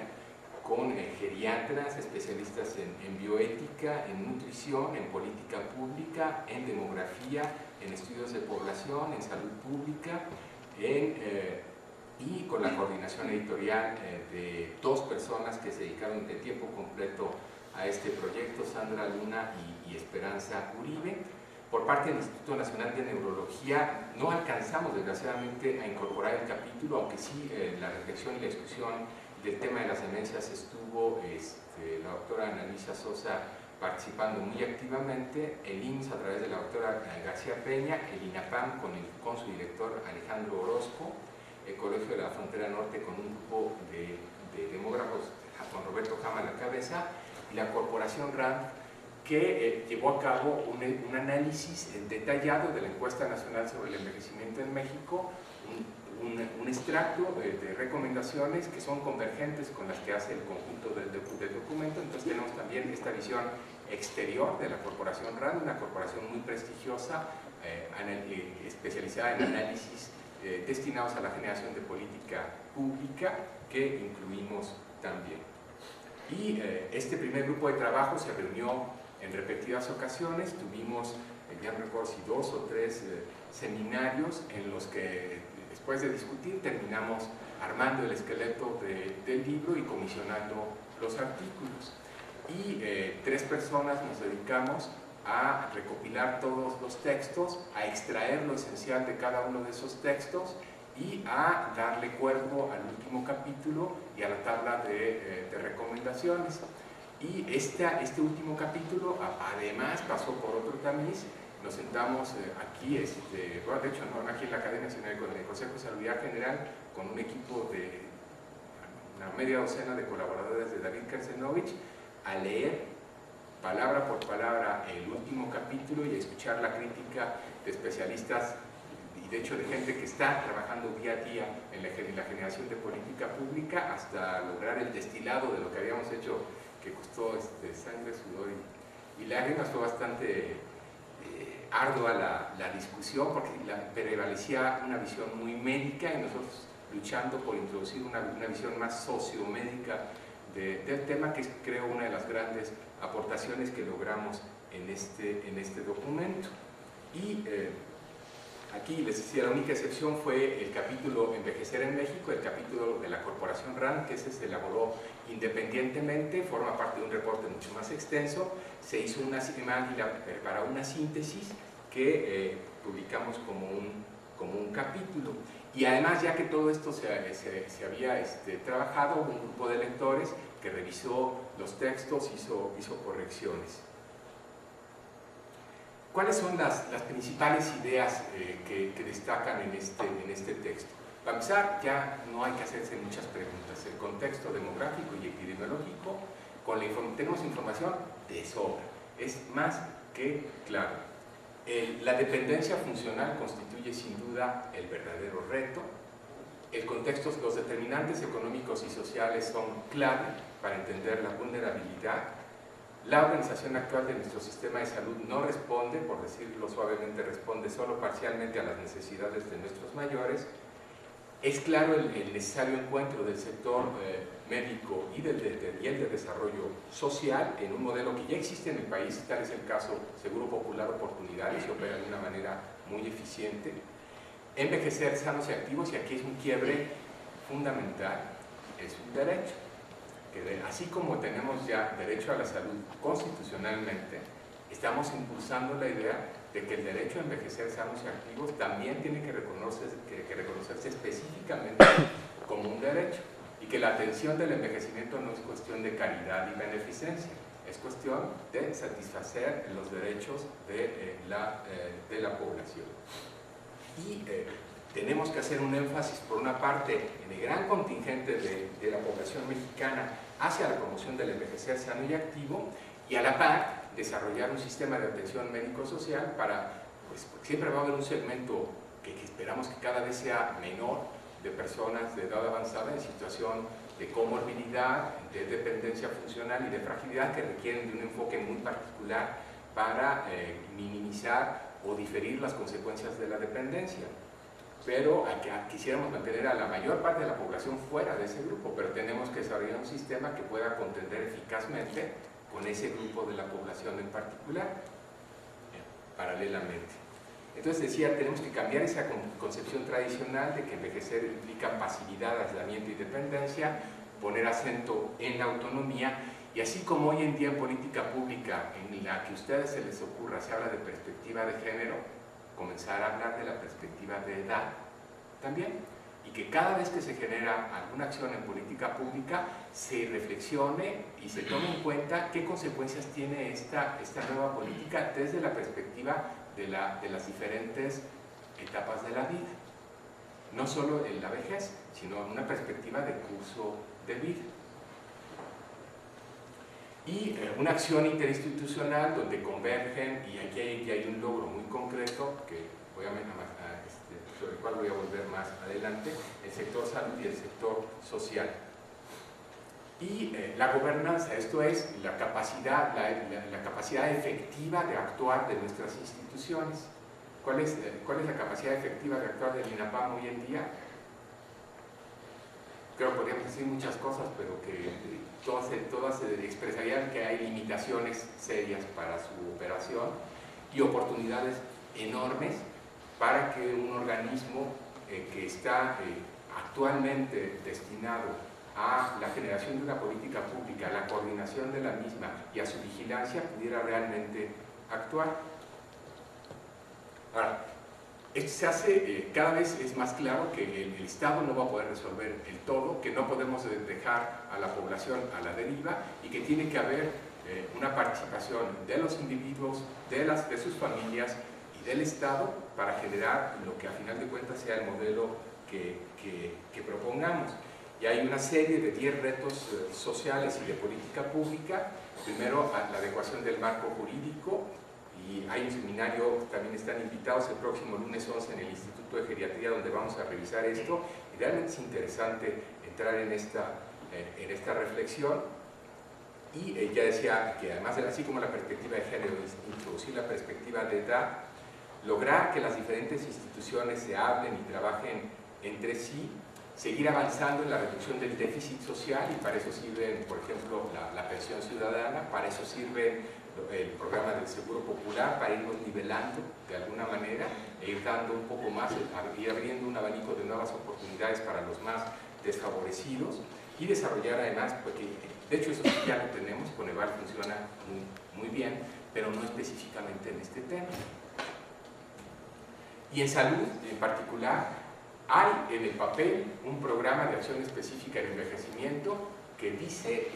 con geriatras, especialistas en bioética, en nutrición, en política pública, en demografía, en estudios de población, en salud pública, y con la coordinación editorial de dos personas que se dedicaron de tiempo completo a este proyecto, Sandra Luna y Esperanza Uribe. Por parte del Instituto Nacional de Neurología no alcanzamos desgraciadamente a incorporar el capítulo, aunque sí la reflexión y la discusión del tema de las demencias estuvo la doctora Ana Luisa Sosa participando muy activamente, el IMSS a través de la doctora García Peña, el INAPAM con su director Alejandro Orozco, el Colegio de la Frontera Norte con un grupo de demógrafos con Roberto Jama a la cabeza, y la Corporación RAND, que llevó a cabo un análisis detallado de la Encuesta Nacional sobre el Envejecimiento en México, un extracto de recomendaciones que son convergentes con las que hace el conjunto del documento. Entonces tenemos también esta visión exterior de la Corporación RAND, una corporación muy prestigiosa, especializada en análisis destinados a la generación de política pública, que incluimos también. Y este primer grupo de trabajo se reunió en repetidas ocasiones, tuvimos, ya no recuerdo si 2 o 3 seminarios en los que después de discutir terminamos armando el esqueleto del libro y comisionando los artículos. Y 3 personas nos dedicamos a recopilar todos los textos, a extraer lo esencial de cada uno de esos textos y a darle cuerpo al último capítulo y a la tabla de recomendaciones. Y este último capítulo además pasó por otro tamiz. Nos sentamos aquí, bueno, de hecho no aquí en la Academia, sino con el Consejo de Salubridad General, con un equipo de una media docena de colaboradores de David Kersenovich, a leer palabra por palabra el último capítulo y a escuchar la crítica de especialistas y de hecho de gente que está trabajando día a día en la generación de política pública, hasta lograr el destilado de lo que habíamos hecho, que costó sangre, sudor y lágrimas. Fue bastante ardua la discusión, porque prevalecía una visión muy médica y nosotros luchando por introducir una visión más sociomédica del tema, que es, creo, una de las grandes aportaciones que logramos en este documento. Y aquí les decía, la única excepción fue el capítulo Envejecer en México, el capítulo de la Corporación RAND, que ese se elaboró independientemente, forma parte de un reporte mucho más extenso. Se hizo una para una síntesis que publicamos como un capítulo. Y además, ya que todo esto se había trabajado, un grupo de lectores que revisó los textos, hizo correcciones. ¿Cuáles son las principales ideas que destacan en este texto? Para empezar, ya no hay que hacerse muchas preguntas. El contexto demográfico y epidemiológico, tenemos información de sobra, es más que claro. La dependencia funcional constituye sin duda el verdadero reto. Los determinantes económicos y sociales son clave para entender la vulnerabilidad. La organización actual de nuestro sistema de salud no responde, por decirlo suavemente, responde solo parcialmente a las necesidades de nuestros mayores. Es claro el necesario encuentro del sector médico y el de desarrollo social en un modelo que ya existe en el país, tal es el caso Seguro Popular Oportunidades, y opera de una manera muy eficiente. Envejecer sanos y activos, y aquí es un quiebre fundamental, es un derecho. Así como tenemos ya derecho a la salud constitucionalmente, estamos impulsando la idea de que el derecho a envejecer sanos y activos también tiene que reconocerse específicamente como un derecho, y que la atención del envejecimiento no es cuestión de caridad y beneficencia, es cuestión de satisfacer los derechos de la población. Y tenemos que hacer un énfasis, por una parte, en el gran contingente de la población mexicana hacia la promoción del envejecer sano y activo, y a la par desarrollar un sistema de atención médico-social porque siempre va a haber un segmento que esperamos que cada vez sea menor, de personas de edad avanzada en situación de comorbilidad, de dependencia funcional y de fragilidad, que requieren de un enfoque muy particular para minimizar o diferir las consecuencias de la dependencia. Pero quisiéramos mantener a la mayor parte de la población fuera de ese grupo, pero tenemos que desarrollar un sistema que pueda contender eficazmente con ese grupo de la población en particular, paralelamente. Entonces decía, tenemos que cambiar esa concepción tradicional de que envejecer implica pasividad, aislamiento y dependencia, poner acento en la autonomía, y así como hoy en día en política pública, en la que a ustedes se les ocurra, se habla de perspectiva de género, comenzar a hablar de la perspectiva de edad también, y que cada vez que se genera alguna acción en política pública se reflexione y se tome en cuenta qué consecuencias tiene esta nueva política desde la perspectiva de las diferentes etapas de la vida, no solo en la vejez, sino en una perspectiva de curso de vida. Y una acción interinstitucional donde convergen, y aquí hay un logro muy concreto que sobre el cual voy a volver más adelante, el sector salud y el sector social. Y la gobernanza, esto es la capacidad efectiva de actuar de nuestras instituciones. ¿Cuál es la capacidad efectiva de actuar del INAPAM hoy en día? Creo que podríamos decir muchas cosas, pero que todas expresarían que hay limitaciones serias para su operación y oportunidades enormes para que un organismo que está actualmente destinado a la generación de una política pública, a la coordinación de la misma y a su vigilancia pudiera realmente actuar. Ahora, esto se hace, cada vez es más claro que el Estado no va a poder resolver el todo, que no podemos dejar a la población a la deriva y que tiene que haber una participación de los individuos, de sus familias y del Estado para generar lo que a final de cuentas sea el modelo que propongamos. Y hay una serie de 10 retos sociales y de política pública. Primero, la adecuación del marco jurídico, y hay un seminario, también están invitados el próximo lunes 11 en el Instituto de Geriatría, donde vamos a revisar esto, y realmente es interesante entrar en esta reflexión. Y ya decía que además, así como la perspectiva de género, introducir la perspectiva de edad, lograr que las diferentes instituciones se hablen y trabajen entre sí, seguir avanzando en la reducción del déficit social, y para eso sirven, por ejemplo, la pensión ciudadana, para eso sirve el programa del Seguro Popular, para irnos nivelando de alguna manera e ir dando un poco más, ir abriendo un abanico de nuevas oportunidades para los más desfavorecidos, y desarrollar además, porque de hecho eso ya lo tenemos, Coneval funciona muy bien, pero no específicamente en este tema. Y en salud, en particular, hay en el papel un programa de acción específica en envejecimiento que dice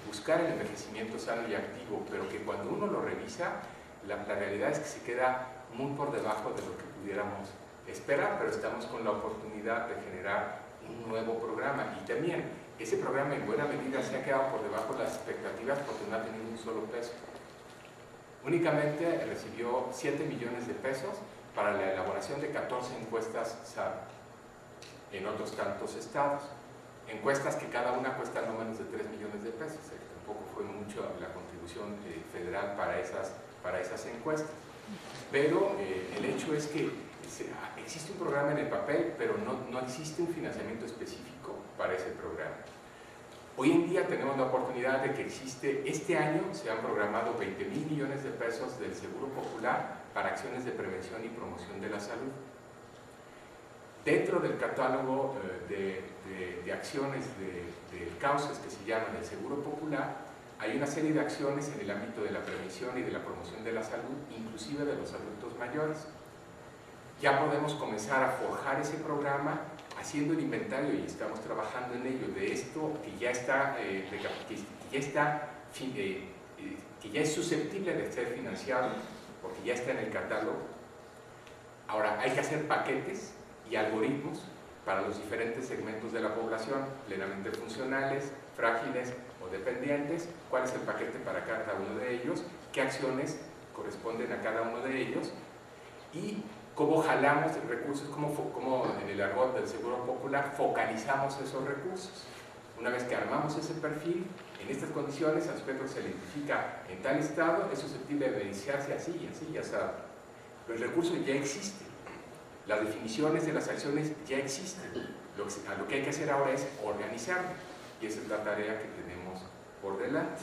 buscar el envejecimiento sano y activo, pero que cuando uno lo revisa, la realidad es que se queda muy por debajo de lo que pudiéramos esperar, pero estamos con la oportunidad de generar un nuevo programa. Y también ese programa en buena medida se ha quedado por debajo de las expectativas porque no ha tenido un solo peso. Únicamente recibió 7 millones de pesos para la elaboración de 14 encuestas SAR en otros tantos estados. Encuestas que cada una cuesta no menos de 3 millones de pesos. Tampoco fue mucho la contribución federal para esas encuestas. Pero el hecho es que existe un programa en el papel, pero no existe un financiamiento específico para ese programa. Hoy en día tenemos la oportunidad de que existe, este año se han programado 20,000 millones de pesos del Seguro Popular para acciones de prevención y promoción de la salud. Dentro del catálogo de acciones de causas que se llaman el Seguro Popular, hay una serie de acciones en el ámbito de la prevención y de la promoción de la salud, inclusive de los adultos mayores. Ya podemos comenzar a forjar ese programa haciendo el inventario, y estamos trabajando en ello, de esto que ya es susceptible de ser financiado, porque ya está en el catálogo. Ahora, hay que hacer paquetes y algoritmos para los diferentes segmentos de la población, plenamente funcionales, frágiles o dependientes. ¿Cuál es el paquete para cada uno de ellos? ¿Qué acciones corresponden a cada uno de ellos? Y cómo jalamos recursos, cómo en el argot del Seguro Popular focalizamos esos recursos. Una vez que armamos ese perfil, en estas condiciones, al sujeto se le identifica en tal estado, es susceptible de beneficiarse así y así y así. Pero el recurso ya existe, las definiciones de las acciones ya existen. Lo que hay que hacer ahora es organizarlo, y esa es la tarea que tenemos por delante.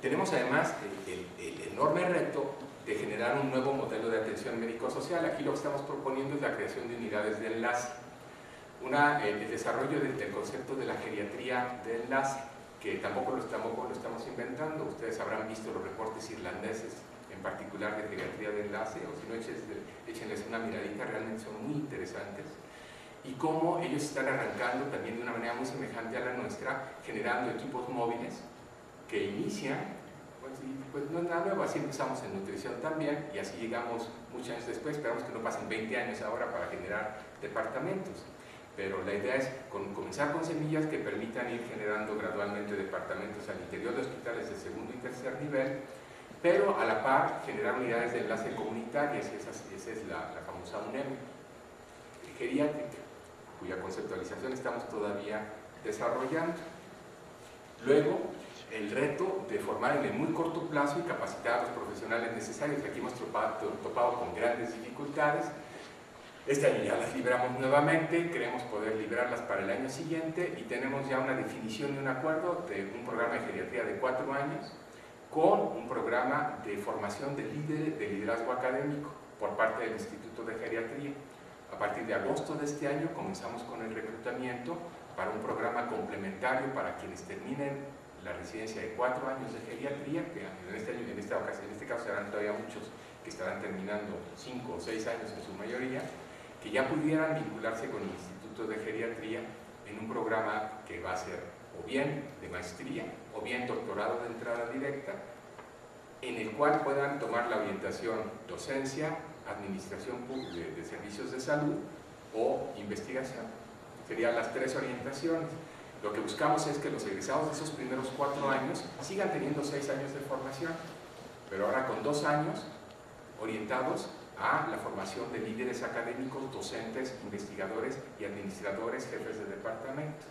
Tenemos además el enorme reto de generar un nuevo modelo de atención médico-social. Aquí lo que estamos proponiendo es la creación de unidades de enlace. El desarrollo del concepto de la geriatría de enlace, que tampoco lo estamos inventando. Ustedes habrán visto los reportes irlandeses, en particular de geriatría de enlace, o si no, échenles una miradita, realmente son muy interesantes. Y cómo ellos están arrancando también de una manera muy semejante a la nuestra, generando equipos móviles que inician. Pues no es nada nuevo, así empezamos en nutrición también, y así llegamos muchos años después. Esperamos que no pasen 20 años ahora para generar departamentos, pero la idea es comenzar con semillas que permitan ir generando gradualmente departamentos al interior de hospitales de segundo y tercer nivel, pero a la par generar unidades de enlace comunitarias, y esa es la famosa UNEM geriátrica, cuya conceptualización estamos todavía desarrollando. Luego, el reto de formar en el muy corto plazo y capacitar a los profesionales necesarios. Aquí hemos topado con grandes dificultades. Este año ya las libramos nuevamente, queremos poder librarlas para el año siguiente, y tenemos ya una definición y un acuerdo de un programa de geriatría de 4 años con un programa de formación de líderes de liderazgo académico por parte del Instituto de Geriatría. A partir de agosto de este año comenzamos con el reclutamiento para un programa complementario para quienes terminen la residencia de 4 años de geriatría, que en este caso serán todavía muchos que estarán terminando 5 o 6 años en su mayoría, que ya pudieran vincularse con el Instituto de Geriatría en un programa que va a ser o bien de maestría o bien doctorado de entrada directa, en el cual puedan tomar la orientación docencia, administración de servicios de salud o investigación. Serían las 3 orientaciones. Lo que buscamos es que los egresados de esos primeros 4 años sigan teniendo 6 años de formación, pero ahora con 2 años orientados a la formación de líderes académicos, docentes, investigadores y administradores, jefes de departamento.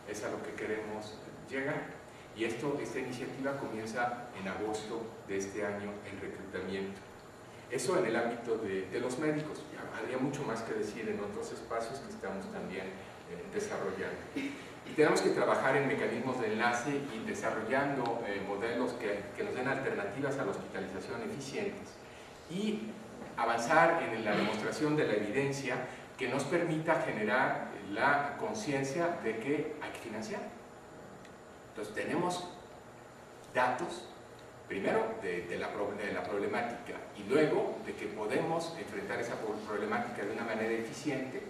Es a lo que queremos llegar. Y esta iniciativa comienza en agosto de este año, el reclutamiento. Eso en el ámbito de los médicos. Habría mucho más que decir en otros espacios que estamos también desarrollando. Y tenemos que trabajar en mecanismos de enlace y desarrollando modelos que nos den alternativas a la hospitalización eficientes y avanzar en la demostración de la evidencia que nos permita generar la conciencia de que hay que financiar. Entonces tenemos datos, primero de la problemática y luego de que podemos enfrentar esa problemática de una manera eficiente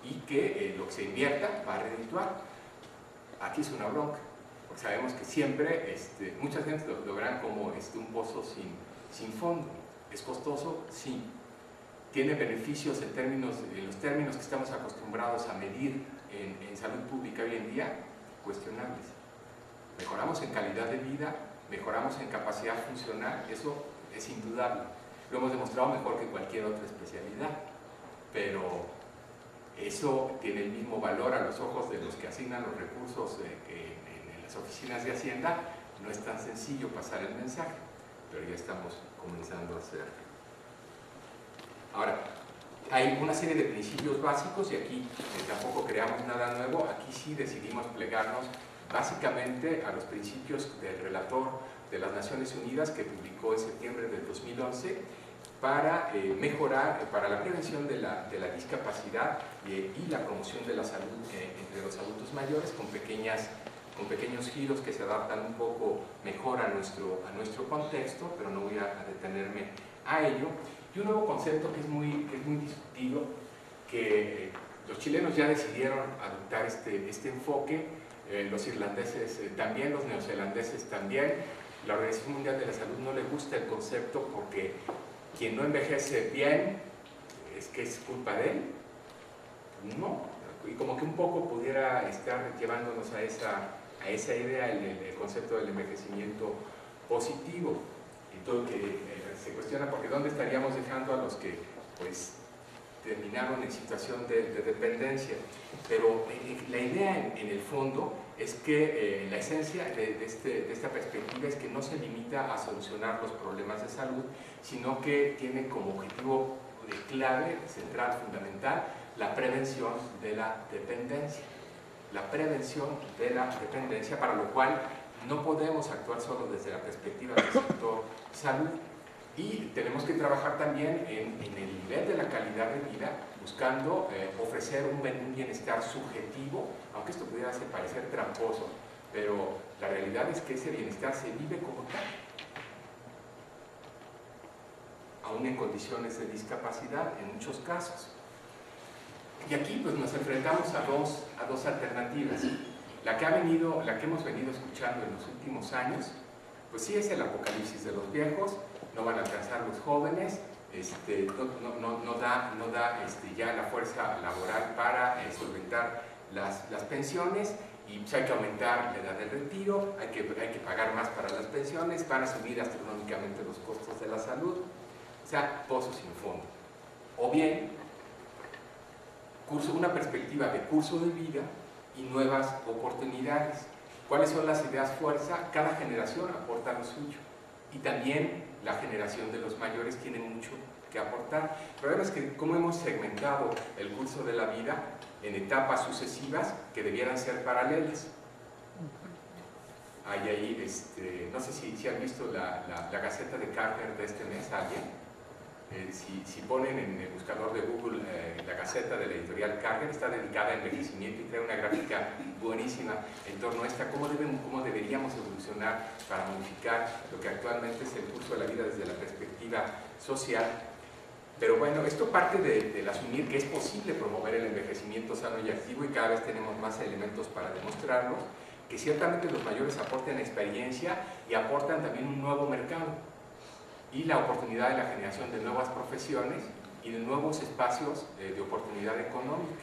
y que lo que se invierta va a redituar. Aquí es una bronca, porque sabemos que siempre muchas gentes lo verán como un pozo sin fondo. ¿Es costoso? Sí. ¿Tiene beneficios en los términos que estamos acostumbrados a medir en salud pública hoy en día? Cuestionables. Mejoramos en calidad de vida, mejoramos en capacidad funcional, eso es indudable. Lo hemos demostrado mejor que cualquier otra especialidad, pero eso tiene el mismo valor a los ojos de los que asignan los recursos en las oficinas de Hacienda. No es tan sencillo pasar el mensaje, pero ya estamos comenzando a hacerlo. Ahora, hay una serie de principios básicos y aquí tampoco creamos nada nuevo. Aquí sí decidimos plegarnos básicamente a los principios del relator de las Naciones Unidas que publicó en septiembre del 2011 para mejorar, para la prevención de la discapacidad y la promoción de la salud entre los adultos mayores con pequeños giros que se adaptan un poco mejor a nuestro contexto, pero no voy a detenerme a ello. Y un nuevo concepto que es muy discutido, que los chilenos ya decidieron adoptar este enfoque, los irlandeses también, los neozelandeses también. La Organización Mundial de la Salud no le gusta el concepto porque quien no envejece bien es que es culpa de él. No, y como que un poco pudiera estar llevándonos a esa idea el concepto del envejecimiento positivo. Y todo que se cuestiona porque ¿dónde estaríamos dejando a los que pues terminaron en situación de dependencia? Pero la idea en el fondo es que la esencia de esta perspectiva es que no se limita a solucionar los problemas de salud, sino que tiene como objetivo clave, central, fundamental, la prevención de la dependencia. La prevención de la dependencia, para lo cual no podemos actuar solo desde la perspectiva del sector salud. Y tenemos que trabajar también en el nivel de la calidad de vida, buscando ofrecer un bienestar subjetivo, aunque esto pudiera parecer tramposo, pero la realidad es que ese bienestar se vive como tal, aún en condiciones de discapacidad, en muchos casos. Y aquí pues nos enfrentamos a dos alternativas. La que hemos venido escuchando en los últimos años, pues sí es el apocalipsis de los viejos, no van a alcanzar los jóvenes, no da ya la fuerza laboral para solventar las pensiones y pues hay que aumentar la edad del retiro, hay que pagar más para las pensiones, van a subir astronómicamente los costos de la salud, o sea, pozo sin fondo. O bien, una perspectiva de curso de vida y nuevas oportunidades. ¿Cuáles son las ideas fuerza? Cada generación aporta lo suyo y también la generación de los mayores tiene mucho que aportar. El problema es que como hemos segmentado el curso de la vida en etapas sucesivas que debieran ser paralelas. Hay ahí, no sé si han visto la Gaceta de Carter de este mes, ¿alguien? Si ponen en el buscador de Google la Gaceta de la editorial Carter, está dedicada a envejecimiento y trae una gráfica buenísima en torno a cómo deberíamos evolucionar para modificar lo que actualmente es el curso de la vida desde la perspectiva social. Pero bueno, esto parte del asumir que es posible promover el envejecimiento sano y activo y cada vez tenemos más elementos para demostrarlo, que ciertamente los mayores aportan experiencia y aportan también un nuevo mercado y la oportunidad de la generación de nuevas profesiones y de nuevos espacios de oportunidad económica.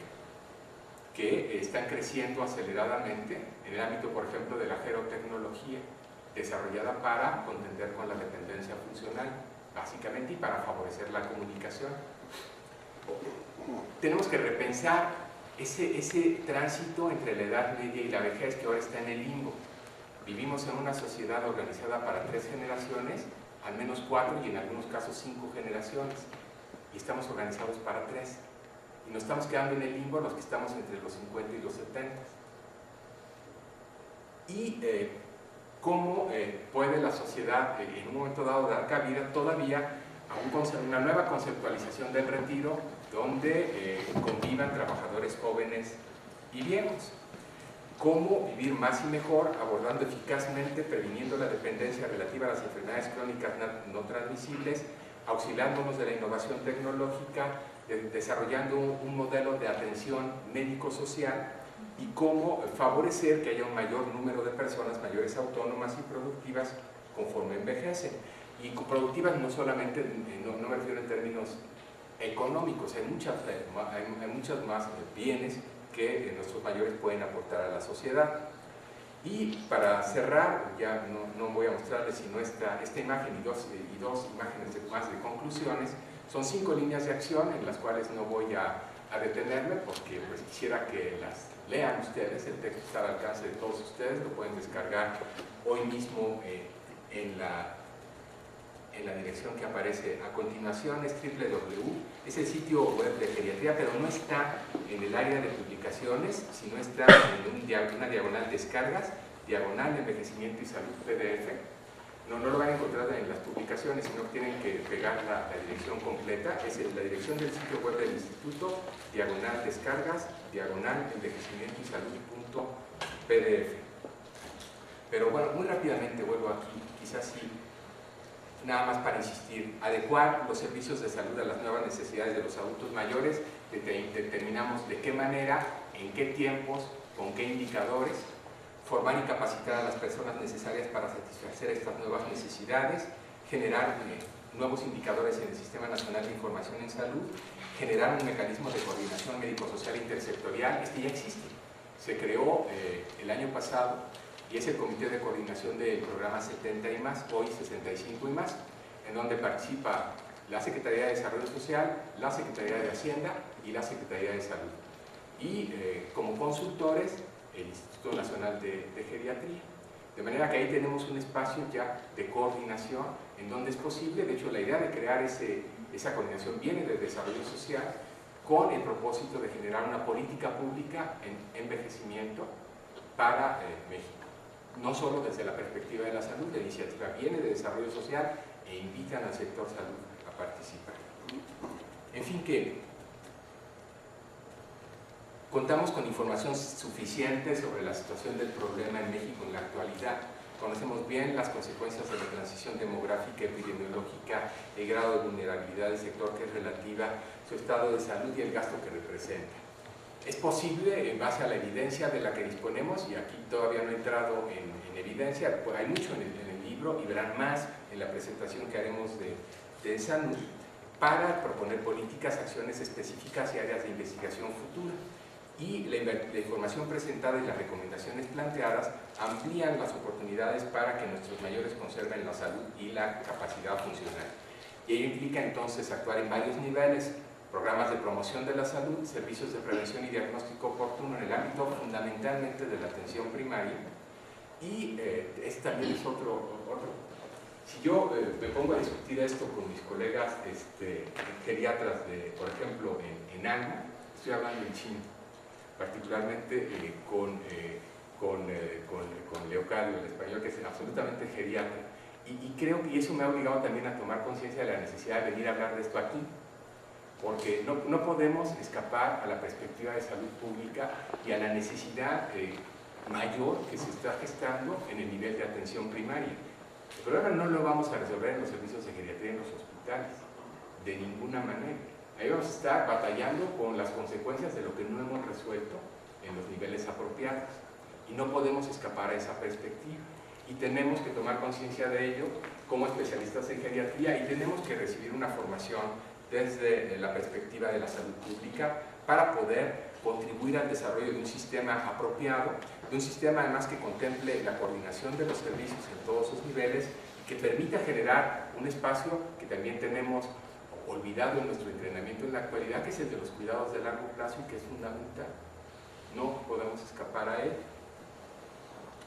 que están creciendo aceleradamente en el ámbito, por ejemplo, de la gerotecnología, desarrollada para contender con la dependencia funcional, básicamente, y para favorecer la comunicación. Tenemos que repensar ese tránsito entre la edad media y la vejez que ahora está en el limbo. Vivimos en una sociedad organizada para 3 generaciones, al menos 4 y en algunos casos 5 generaciones, y estamos organizados para 3. Y nos estamos quedando en el limbo los que estamos entre los 50 y los 70. Y cómo puede la sociedad en un momento dado dar cabida todavía a una nueva conceptualización del retiro donde convivan trabajadores jóvenes y viejos. Cómo vivir más y mejor, abordando eficazmente, previniendo la dependencia relativa a las enfermedades crónicas no transmisibles, auxiliándonos de la innovación tecnológica, desarrollando un modelo de atención médico-social, y cómo favorecer que haya un mayor número de personas mayores autónomas y productivas conforme envejecen. Y productivas no solamente, no me refiero en términos económicos, hay muchas más bienes que nuestros mayores pueden aportar a la sociedad. Y para cerrar, ya no voy a mostrarles sino esta imagen y dos imágenes más de conclusiones. Son 5 líneas de acción en las cuales no voy a detenerme porque pues, quisiera que las lean ustedes. El texto está al alcance de todos ustedes, lo pueden descargar hoy mismo en la dirección que aparece a continuación. Es www, es el sitio web de geriatría, pero no está en el área de publicaciones, sino está en una diagonal descargas, diagonal envejecimiento y salud PDF. No lo van a encontrar en las publicaciones, sino que tienen que pegar la dirección completa. Es la dirección del sitio web del instituto, diagonal descargas, diagonal envejecimiento y salud.pdf. Pero bueno, muy rápidamente vuelvo aquí, quizás sí, nada más para insistir, adecuar los servicios de salud a las nuevas necesidades de los adultos mayores. Determinamos de qué manera, en qué tiempos, con qué indicadores, formar y capacitar a las personas necesarias para satisfacer estas nuevas necesidades, generar nuevos indicadores en el Sistema Nacional de Información en Salud, generar un mecanismo de coordinación médico-social intersectorial. Este ya existe, se creó el año pasado y es el Comité de Coordinación del Programa 70 y más, hoy 65 y más, en donde participa la Secretaría de Desarrollo Social, la Secretaría de Hacienda y la Secretaría de Salud. Y como consultores, el Instituto Nacional de Geriatría. De manera que ahí tenemos un espacio ya de coordinación en donde es posible. De hecho, la idea de crear esa coordinación viene del desarrollo social con el propósito de generar una política pública en envejecimiento para México. No solo desde la perspectiva de la salud, la iniciativa viene de desarrollo social e invitan al sector salud a participar. En fin, que contamos con información suficiente sobre la situación del problema en México en la actualidad. Conocemos bien las consecuencias de la transición demográfica, epidemiológica, el grado de vulnerabilidad del sector que es relativa, su estado de salud y el gasto que representa. Es posible, en base a la evidencia de la que disponemos, y aquí todavía no he entrado en evidencia, pues hay mucho en el libro y verán más en la presentación que haremos de salud, para proponer políticas, acciones específicas y áreas de investigación futura. Y la información presentada y las recomendaciones planteadas amplían las oportunidades para que nuestros mayores conserven la salud y la capacidad funcional. Y ello implica entonces actuar en varios niveles: programas de promoción de la salud, servicios de prevención y diagnóstico oportuno en el ámbito fundamentalmente de la atención primaria. Y este también es otro. Si yo me pongo a discutir esto con mis colegas geriatras, por ejemplo, en ANMA, estoy hablando en chino, particularmente con Leocadio, el español, que es absolutamente geriatra, y creo que eso me ha obligado también a tomar conciencia de la necesidad de venir a hablar de esto aquí, porque no podemos escapar a la perspectiva de salud pública y a la necesidad mayor que se está gestando en el nivel de atención primaria. El problema no lo vamos a resolver en los servicios de geriatría en los hospitales, de ninguna manera. Ahí vamos a estar batallando con las consecuencias de lo que no hemos resuelto en los niveles apropiados. Y no podemos escapar a esa perspectiva. Y tenemos que tomar conciencia de ello como especialistas en geriatría, y tenemos que recibir una formación desde la perspectiva de la salud pública para poder contribuir al desarrollo de un sistema apropiado, de un sistema además que contemple la coordinación de los servicios en todos sus niveles y que permita generar un espacio que también tenemos olvidado en nuestro entrenamiento en la actualidad, que es el de los cuidados de largo plazo y que es fundamental. No podemos escapar a él.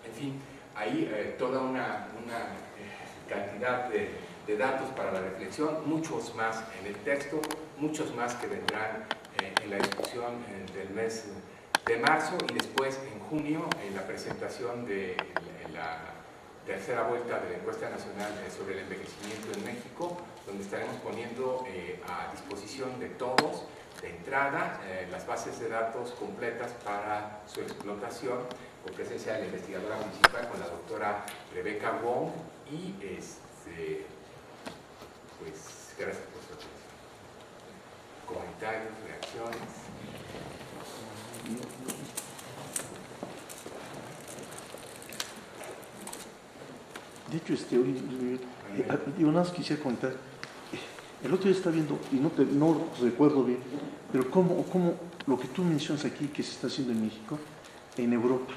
En fin, hay toda una cantidad de datos para la reflexión, muchos más en el texto, muchos más que vendrán en la discusión del mes de marzo y después en junio en la presentación de la tercera vuelta de la encuesta nacional sobre el envejecimiento en México, donde estaremos poniendo a disposición de todos, de entrada, las bases de datos completas para su explotación, con presencia de la investigadora principal, con la doctora Rebeca Wong, y pues gracias por su atención. Comentarios, reacciones. De hecho, yo nada más quisiera comentar, el otro día está viendo, y no recuerdo bien, pero cómo lo que tú mencionas aquí que se está haciendo en México, en Europa,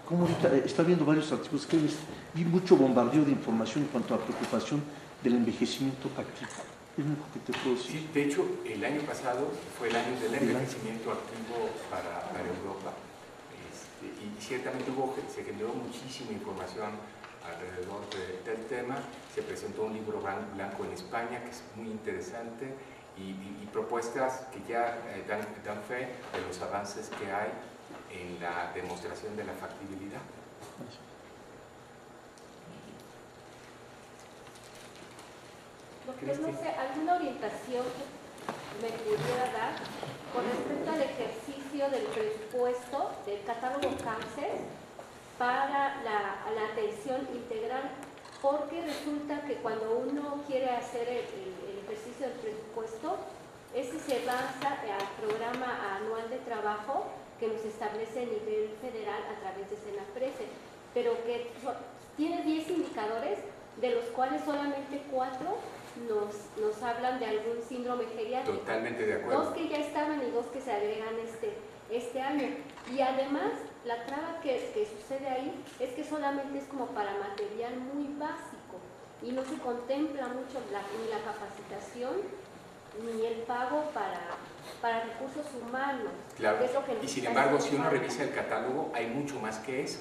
cómo ahorita está viendo varios artículos que vi mucho bombardeo de información en cuanto a preocupación del envejecimiento activo. Es lo único que te puedo decir. Sí, de hecho, el año pasado fue el año del envejecimiento activo para Europa, y ciertamente se generó muchísima información alrededor del tema. Se presentó un libro blanco en España que es muy interesante y propuestas que ya dan fe de los avances que hay en la demostración de la factibilidad. Doctor, no sé, ¿alguna orientación me pudiera dar con respecto al ejercicio del presupuesto del catálogo cáncer para la atención integral? Porque resulta que cuando uno quiere hacer el ejercicio del presupuesto, ese se basa al programa anual de trabajo que nos establece a nivel federal a través de Senaprece, pero que tiene 10 indicadores, de los cuales solamente 4 nos hablan de algún síndrome geriátrico. Totalmente de acuerdo. 2 que ya estaban y 2 que se agregan este año. Y además, la traba que sucede ahí es que solamente es como para material muy básico y no se contempla mucho ni la capacitación ni el pago para recursos humanos. Claro, que es lo que y sin está embargo, haciendo si uno falta. revisa el catálogo, hay mucho más que eso.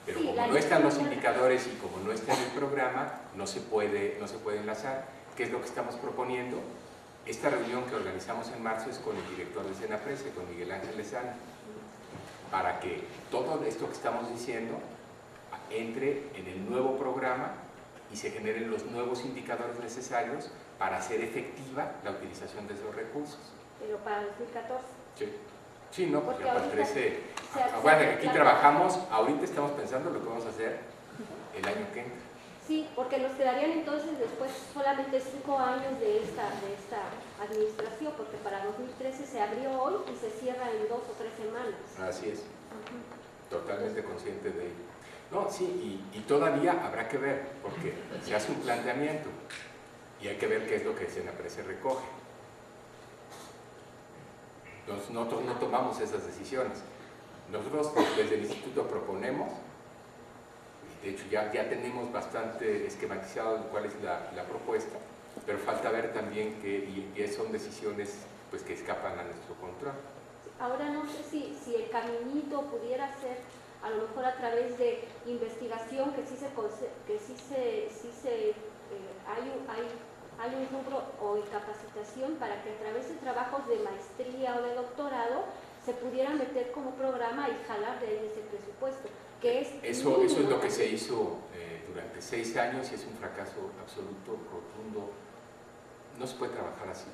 Pero Sí, como no están los indicadores y como no está en el programa, no se puede enlazar. ¿Qué es lo que estamos proponiendo? Esta reunión que organizamos en marzo es con el director de Senaprece, con Miguel Ángel Lezana, para que todo esto que estamos diciendo entre en el nuevo programa y se generen los nuevos indicadores necesarios para hacer efectiva la utilización de esos recursos. Pero para 2014. Sí, no, porque Porque aparte ahorita bueno, aquí trabajamos, ahorita estamos pensando lo que vamos a hacer el año que entra. Sí, porque nos quedarían entonces después solamente 5 años de esta administración, porque para 2013 se abrió hoy y se cierra en 2 o 3 semanas. Así es, totalmente consciente de ello. No, sí, y todavía habrá que ver, porque se hace un planteamiento y hay que ver qué es lo que Senaprece recoge. Entonces, nosotros no tomamos esas decisiones. Nosotros desde el instituto proponemos, de hecho ya tenemos bastante esquematizado cuál es la propuesta, pero falta ver también que son decisiones pues, que escapan a nuestro control. Ahora no sé si el caminito pudiera ser a lo mejor a través de investigación, que hay un rubro o de capacitación para que a través de trabajos de maestría o de doctorado se pudiera meter como programa y jalar de ahí ese presupuesto, que es eso es lo que se hizo durante 6 años y es un fracaso absoluto, rotundo. No se puede trabajar así.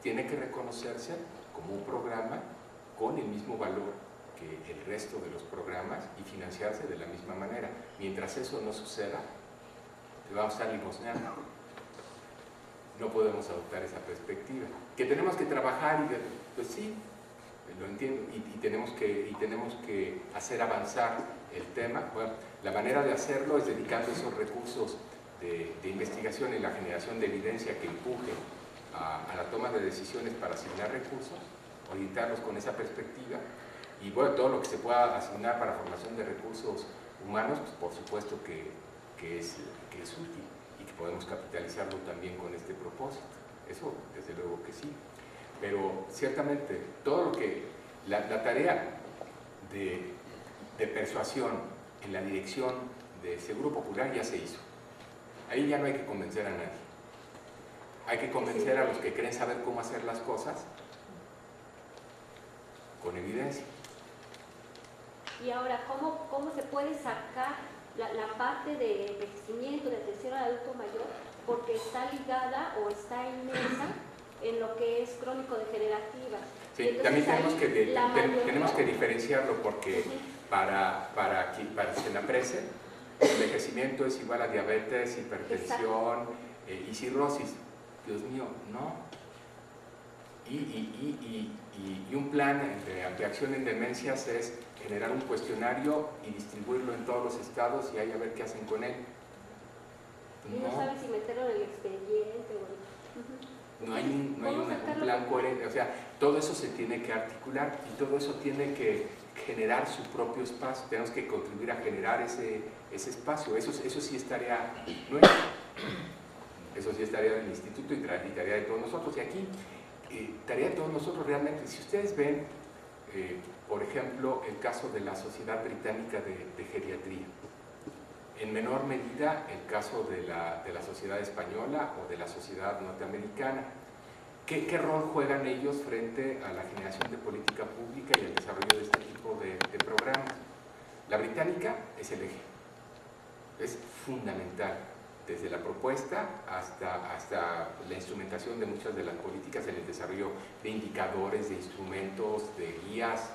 Tiene que reconocerse como un programa con el mismo valor que el resto de los programas y financiarse de la misma manera. Mientras eso no suceda, vamos a estar limosneando. No podemos adoptar esa perspectiva. Que tenemos que trabajar pues sí, lo entiendo, y tenemos que hacer avanzar el tema. Bueno, la manera de hacerlo es dedicando esos recursos de investigación y la generación de evidencia que empuje a la toma de decisiones para asignar recursos orientarlos con esa perspectiva. Y bueno, todo lo que se pueda asignar para formación de recursos humanos, pues por supuesto que es útil y que podemos capitalizarlo también con este propósito. Eso, desde luego que sí. Pero ciertamente, todo lo que, la tarea de persuasión en la dirección de Seguro Popular ya se hizo. Ahí ya no hay que convencer a nadie. Hay que convencer a los que creen saber cómo hacer las cosas con evidencia. Y ahora, ¿cómo se puede sacar la parte de envejecimiento, de atención al adulto mayor? Porque está ligada o está inmersa en lo que es crónico-degenerativa. Sí, también tenemos que diferenciarlo porque para Senaprece, envejecimiento es igual a diabetes, hipertensión y cirrosis. Dios mío, no. Y un plan de acción en demencias es generar un cuestionario y distribuirlo en todos los estados y ahí a ver qué hacen con él. Y no sabes si meterlo en el expediente o... No hay un plan coherente, o sea, todo eso se tiene que articular y todo eso tiene que generar su propio espacio. Tenemos que contribuir a generar ese espacio. Eso sí es tarea nuestra. Eso sí es tarea del instituto y tarea de todos nosotros. Y aquí, tarea de todos nosotros realmente, si ustedes ven, por ejemplo, el caso de la Sociedad Británica de Geriatría, en menor medida el caso de la Sociedad Española o de la Sociedad Norteamericana. ¿Qué rol juegan ellos frente a la generación de política pública y el desarrollo de este tipo de programas? La británica es el eje, es fundamental, desde la propuesta hasta la instrumentación de muchas de las políticas en el desarrollo de indicadores, de instrumentos, de guías,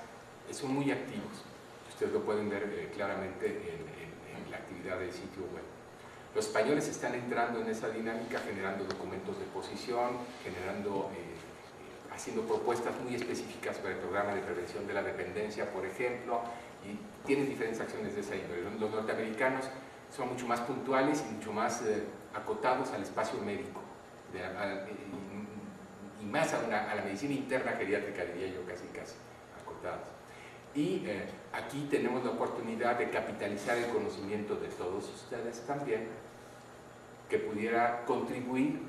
son muy activos. Ustedes lo pueden ver claramente en la actividad del sitio web. Los españoles están entrando en esa dinámica, generando documentos de posición, haciendo propuestas muy específicas para el programa de prevención de la dependencia, por ejemplo, y tienen diferentes acciones de esa índole. Los norteamericanos son mucho más puntuales y mucho más acotados al espacio médico, y más a la medicina interna geriátrica, diría yo, casi acotados. Y aquí tenemos la oportunidad de capitalizar el conocimiento de todos ustedes también, que pudiera contribuir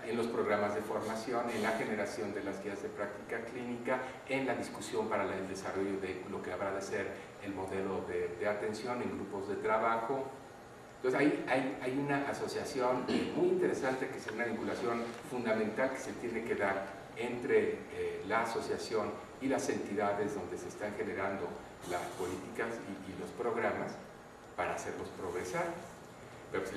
en los programas de formación, en la generación de las guías de práctica clínica, en la discusión para el desarrollo de lo que habrá de ser el modelo de atención en grupos de trabajo. Entonces ahí hay una asociación muy interesante, que es una vinculación fundamental que se tiene que dar entre la asociación y las entidades donde se están generando las políticas y los programas para hacerlos progresar. Pero pues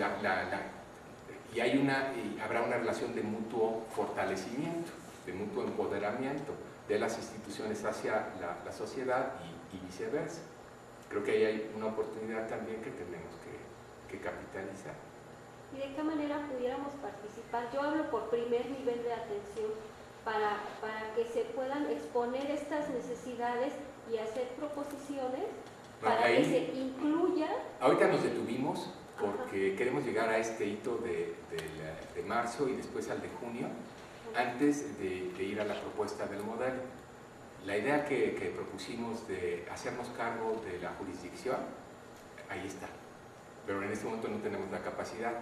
habrá una relación de mutuo fortalecimiento, de mutuo empoderamiento de las instituciones hacia la sociedad y viceversa. Creo que ahí hay una oportunidad también que tenemos que capitalizar. ¿Y de qué manera pudiéramos participar? Yo hablo por primer nivel de atención, para que se puedan exponer estas necesidades y hacer proposiciones para que se incluya. Ahorita nos detuvimos porque queremos llegar a este hito de marzo y después al de junio, antes de ir a la propuesta del modelo. La idea que propusimos de hacernos cargo de la jurisdicción, ahí está, pero en este momento no tenemos la capacidad.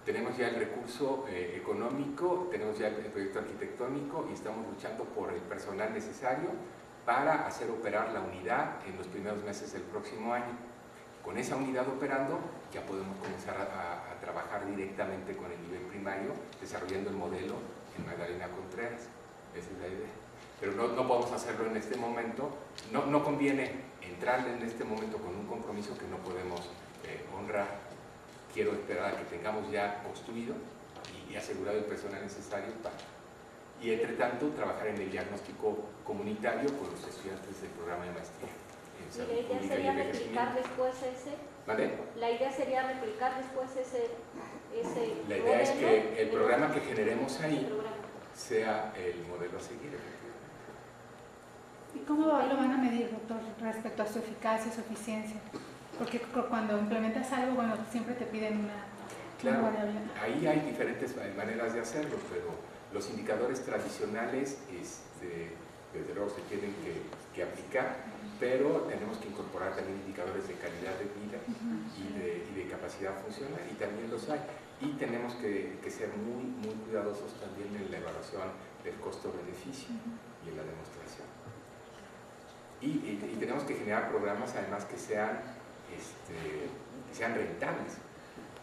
Tenemos ya el recurso económico, tenemos ya el proyecto arquitectónico y estamos luchando por el personal necesario para hacer operar la unidad en los primeros meses del próximo año. Con esa unidad operando ya podemos comenzar a trabajar directamente con el nivel primario, desarrollando el modelo en Magdalena Contreras. Esa es la idea. Pero no podemos hacerlo en este momento. No conviene entrar en este momento con un compromiso que no podemos honrar. Quiero esperar a que tengamos ya construido y asegurado el personal necesario y entre tanto trabajar en el diagnóstico comunitario con los estudiantes del programa de maestría. ¿Y la idea sería replicar después ese? ¿Vale? La idea sería replicar después ese La idea es que el programa que generemos ahí sea el modelo a seguir. ¿Y cómo lo van a medir, doctor, respecto a su eficacia, su eficiencia? Porque cuando implementas algo, bueno, siempre te piden una variable. Ahí hay diferentes maneras de hacerlo, pero los indicadores tradicionales desde luego se tienen que aplicar, pero tenemos que incorporar también indicadores de calidad de vida y de capacidad funcional, y también los hay. Y tenemos que ser muy, muy cuidadosos también en la evaluación del costo-beneficio y en la demostración. Y tenemos que generar programas además que sean rentables.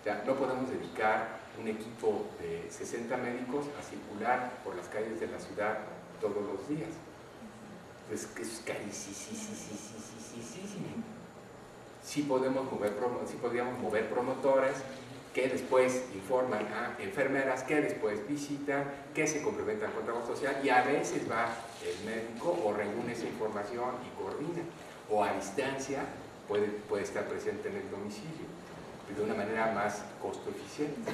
O sea, no podemos dedicar un equipo de 60 médicos a circular por las calles de la ciudad todos los días. Pues que es carísimo. Sí podríamos mover promotores que después informan a enfermeras, que después visitan, que se complementan con trabajo social, y a veces va el médico o reúne esa información y coordina, o a distancia puede estar presente en el domicilio, de una manera más costo eficiente.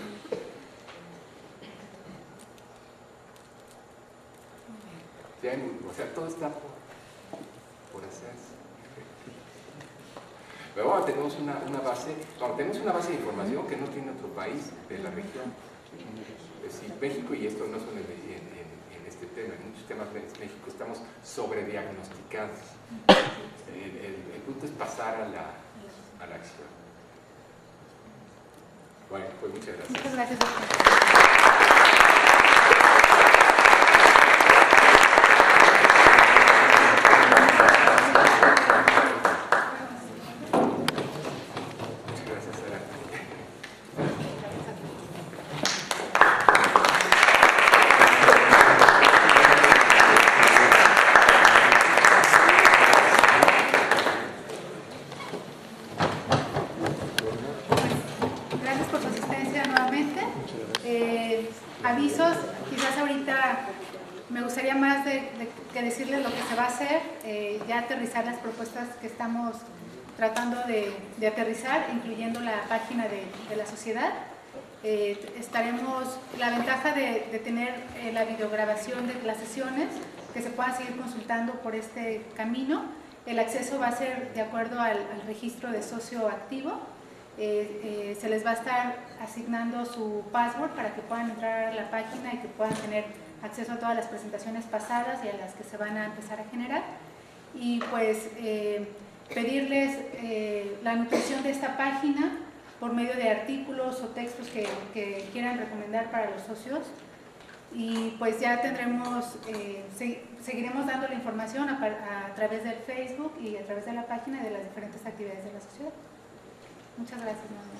O sea, todo está por hacerse. Pero ahora tenemos una base de información que no tiene otro país de la región. Es decir, México, y esto no solo en este tema, en muchos temas de México estamos sobrediagnosticados. El punto es pasar a la acción. Bueno, pues muchas gracias. Muchas gracias, doctor. Gracias por su asistencia nuevamente. Avisos, quizás ahorita me gustaría más que decirles lo que se va a hacer, ya aterrizar las propuestas que estamos tratando de aterrizar, incluyendo la página de la sociedad. La ventaja de tener la videograbación de las sesiones, que se puedan seguir consultando por este camino. El acceso va a ser de acuerdo al registro de socio activo. Se les va a estar asignando su password para que puedan entrar a la página y que puedan tener acceso a todas las presentaciones pasadas y a las que se van a empezar a generar. Y pues pedirles la nutrición de esta página por medio de artículos o textos que quieran recomendar para los socios. Y pues ya tendremos, seguiremos dando la información a través del Facebook y a través de la página de las diferentes actividades de la sociedad. Muchas gracias, Manuel.